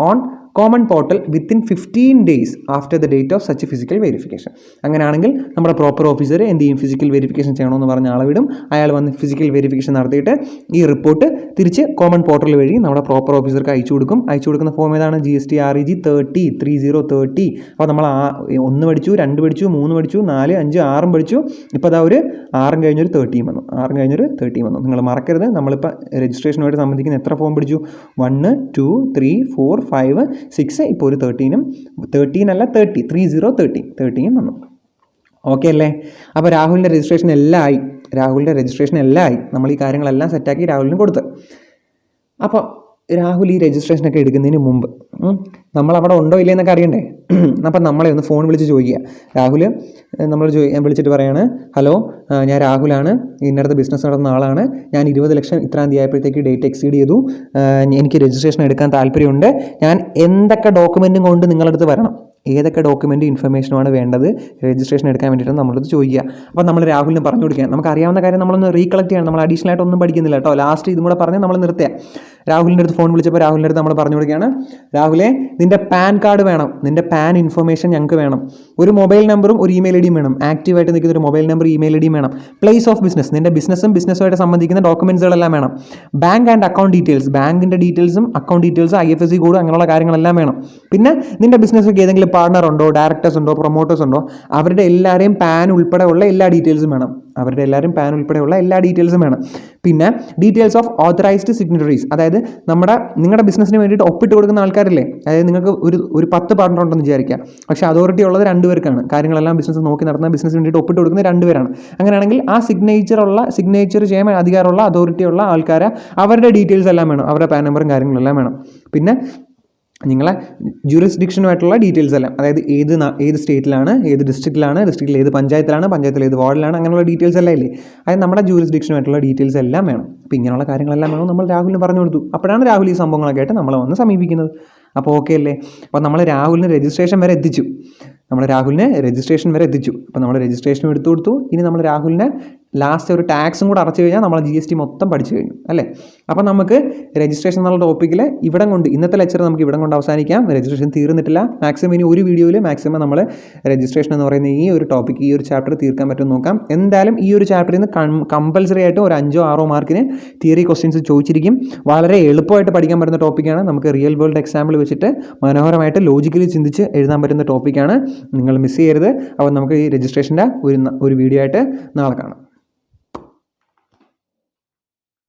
on common portal within 15 days after the date of such physical verification. അങ്ങനെയാണെങ്കിൽ നമ്മുടെ proper officer എന്ത് ചെയ്യും? Physical verification ചെയ്യണമെന്ന് പറഞ്ഞ ആളെ വിടും. അയാൾ വന്ന് ഫിസിക്കൽ വെരിഫിക്കേഷൻ നടത്തിയിട്ട് ഈ റിപ്പോർട്ട് തിരിച്ച് കോമൺ പോർട്ടൽ വഴി നമ്മുടെ പ്രോപ്പർ ഓഫീസർക്ക് അയച്ചു കൊടുക്കുന്ന ഫോം ഏതാണ്? GST REG 30. അപ്പോൾ നമ്മൾ 1 പഠിച്ചു, 2 പഠിച്ചു, 3 പഠിച്ചു, 4, 5, 6 പഠിച്ചു. ഇപ്പോൾ അതാ ഒരു 6 കഴിഞ്ഞൊരു 30 വന്നു. നിങ്ങൾ മറക്കരുത്, നമ്മളിപ്പോൾ രജിസ്ട്രേഷനുമായിട്ട് സംബന്ധിക്കുന്ന എത്ര ഫോം പഠിച്ചു? 1, 2, 3, 4, 5, 6. ഇപ്പോൾ ഒരു 13 വന്നു. ഓക്കെ അല്ലേ? അപ്പോൾ രാഹുലിൻ്റെ രജിസ്ട്രേഷൻ എല്ലാം ആയി. നമ്മൾ ഈ കാര്യങ്ങളെല്ലാം സെറ്റാക്കി രാഹുലിന് കൊടുത്ത്. അപ്പോൾ രാഹുൽ ഈ രജിസ്ട്രേഷനൊക്കെ എടുക്കുന്നതിന് മുമ്പ് നമ്മളവിടെ ഉണ്ടോ ഇല്ലേ എന്നൊക്കെ അറിയണ്ടേ? അപ്പം നമ്മളെ ഒന്ന് ഫോൺ വിളിച്ച് ചോദിക്കുക. രാഹുൽ നമ്മൾ വിളിച്ചിട്ട് പറയാണ്, ഹലോ, ഞാൻ രാഹുലാണ്, ഇന്നടത്ത് ബിസിനസ് നടത്തുന്ന ആളാണ്. ഞാൻ 20 ലക്ഷം ഇത്രാം തീയതി ആയപ്പോഴത്തേക്ക് ഡേറ്റ് എക്സീഡ് ചെയ്തു. എനിക്ക് രജിസ്ട്രേഷൻ എടുക്കാൻ താല്പര്യമുണ്ട്. ഞാൻ എന്തൊക്കെ ഡോക്യുമെൻറ്റും കൊണ്ട് നിങ്ങളടുത്ത് വരണം? ഏതൊക്കെ ഡോക്യുമെൻ്റ് ഇൻഫർമേഷനുമാണ് വേണ്ടത് രജിസ്ട്രേഷൻ എടുക്കാൻ വേണ്ടിയിട്ട് നമ്മളടുത്ത് ചോദിക്കുക. അപ്പോൾ നമ്മൾ രാഹുലിന് പറഞ്ഞു കൊടുക്കുക. നമുക്ക് അറിയാവുന്ന കാര്യം നമ്മളൊന്ന് റീകളക്ട് ചെയ്യണം. നമ്മൾ അഡീഷണൽ ആയിട്ട് ഒന്നും പഠിക്കുന്നില്ല കേട്ടോ. ലാസ്റ്റ് ഇതും കൂടെ പറഞ്ഞ് നമ്മൾ നിർത്തുക. രാഹുലിൻ്റെ അടുത്ത് ഫോൺ വിളിച്ചപ്പോൾ രാഹുലിൻ്റെ അടുത്ത് നമ്മൾ പറഞ്ഞു കൊടുക്കുകയാണ്, രാഹുലെ, നിൻ്റെ പാൻ കാർഡ് വേണം, നിൻ്റെ പാൻ ഇൻഫർമേഷൻ ഞങ്ങൾക്ക് വേണം, ഒരു മൊബൈൽ നമ്പറും ഒരു ഇമെയിൽ ഐ ഡിയും വേണം, ആക്റ്റീവായിട്ട് നിൽക്കുന്ന ഒരു മൊബൈൽ നമ്പർ ഇമെയിൽ ഐ ഡിയും വേണം, പ്ലേസ് ഓഫ് ബിസിനസ്, നിൻ്റെ ബിസിനസ്സുമായിട്ട് സംബന്ധിക്കുന്ന ഡോക്യുമെൻറ്റ്സുകളെല്ലാം വേണം, ബാങ്ക് ആൻഡ് അക്കൗണ്ട് ഡീറ്റെയിൽസ്, ബാങ്കിൻ്റെ ഡീറ്റെയിൽസും അക്കൗണ്ട് ഡീറ്റെയിൽസും IFSC കോഡ് അങ്ങനെയുള്ള കാര്യങ്ങളെല്ലാം വേണം. പിന്നെ നിൻ്റെ ബിസിനസ്സൊക്കെ ഏതെങ്കിലും പാർട്ണർ ഉണ്ടോ, ഡയറക്ടേഴ്സ് ഉണ്ടോ, പ്രൊമോട്ടേഴ്സ് ഉണ്ടോ, അവരുടെ എല്ലാവരെയും പാൻ ഉൾപ്പെടെയുള്ള എല്ലാ ഡീറ്റെയിൽസും വേണം. പിന്നെ ഡീറ്റെയിൽസ് ഓഫ് ഓതറൈസ്ഡ് സിഗ്നറ്ററീസ്, അതായത് നിങ്ങളുടെ ബിസിനസ്സിന് വേണ്ടിയിട്ട് ഒപ്പിട്ട് കൊടുക്കുന്ന ആൾക്കാരില്ലേ, അതായത് നിങ്ങൾക്ക് ഒരു 10 പാർട്ണർ ഉണ്ടെന്ന് വിചാരിക്കുക. പക്ഷേ അതോറിറ്റി ഉള്ളത് 2 പേർക്കാണ്. കാര്യങ്ങളെല്ലാം ബിസിനസ് നോക്കി നടത്തുന്ന ബിസിനസ്സിന് വേണ്ടിയിട്ട് ഒപ്പിട്ട് കൊടുക്കുന്ന 2 പേരാണ്. അങ്ങനെയാണെങ്കിൽ ആ സിഗ്നേച്ചർ ചെയ്യാൻ അധികാരമുള്ള അതോറിറ്റിയുള്ള ആൾക്കാരെ അവരുടെ ഡീറ്റെയിൽസ് എല്ലാം വേണം, അവരുടെ പാൻ നമ്പറും കാര്യങ്ങളെല്ലാം വേണം. പിന്നെ നിങ്ങളെ ജൂറിസ്ഡിക്ഷനുമായിട്ടുള്ള ഡീറ്റെയിൽസ് എല്ലാം, അതായത് ഏത് സ്റ്റേറ്റിലാണ്, ഏത് ഡിസ്ട്രിക്റ്റിലാണ്, ഡിസ്ട്രിക്റ്റിൽ ഏത് പഞ്ചായത്തിലാണ്, പഞ്ചായത്തിൽ ഏത് വാർഡിലാണ്, അങ്ങനെയുള്ള ഡീറ്റെയിൽസ് എല്ലാം ഇല്ലേ, അതായത് നമ്മുടെ ജൂറിസ്ഡിക്ഷനുമായിട്ടുള്ള ഡീറ്റെയിൽസ് എല്ലാം വേണം. അപ്പോൾ ഇങ്ങനെയുള്ള കാര്യങ്ങളെല്ലാം വേണം. നമ്മൾ രാഹുലിന് പറഞ്ഞു കൊടുത്തു. അപ്പോഴാണ് രാഹുൽ ഈ സംഭവങ്ങളൊക്കെ ആയിട്ട് നമ്മളെ വന്ന് സമീപിക്കുന്നത്. അപ്പോൾ ഓക്കെ അല്ലേ? അപ്പോൾ നമ്മൾ രാഹുലിന് രജിസ്ട്രേഷൻ വരെ എത്തിച്ചു. അപ്പോൾ നമ്മൾ രജിസ്ട്രേഷനും എടുത്തു കൊടുത്തു. ഇനി നമ്മൾ രാഹുലിനെ ലാസ്റ്റ് ഒരു ടാക്സും കൂടെ അടച്ചു കഴിഞ്ഞാൽ നമ്മൾ GST മൊത്തം പഠിച്ചു കഴിഞ്ഞു അല്ലേ? അപ്പോൾ നമുക്ക് രജിസ്ട്രേഷൻ എന്നുള്ള ടോപ്പിക്കിൽ ഇന്നത്തെ ലെക്ചർ നമുക്ക് ഇവിടെ കൊണ്ട് അവസാനിക്കാം. രജിസ്ട്രേഷൻ തീർന്നിട്ടില്ല. മാക്സിമം ഇനി ഒരു വീഡിയോയിൽ മാക്സിമം നമ്മൾ രജിസ്ട്രേഷൻ എന്ന് പറയുന്ന ഈ ഒരു ടോപ്പിക്ക്, ഈ ഒരു ചാപ്റ്റർ തീർക്കാൻ പറ്റുമെന്ന് നോക്കാം. എന്തായാലും ഈ ഒരു ചാപ്റ്ററിൽ നിന്ന് കമ്പൽസറി ആയിട്ട് ഒരു 5-6 മാർക്കിന് തിയറി ക്വസ്റ്റ്യൻസ് ചോദിച്ചിരിക്കും. വളരെ എളുപ്പമായിട്ട് പഠിക്കാൻ പറ്റുന്ന ടോപ്പിക്കാണ്. നമുക്ക് റിയൽ വേൾഡ് എക്സാമ്പിൾ വെച്ചിട്ട് മനോഹരമായിട്ട് ലോജിക്കലി ചിന്തിച്ച് എഴുതാൻ പറ്റുന്ന ടോപ്പിക്കാണ്. നിങ്ങൾ മിസ് ചെയ്യരുത്. അപ്പോൾ നമുക്ക് ഈ രജിസ്ട്രേഷൻ്റെ ഒരു വീഡിയോ ആയിട്ട് നാളെ കാണാം.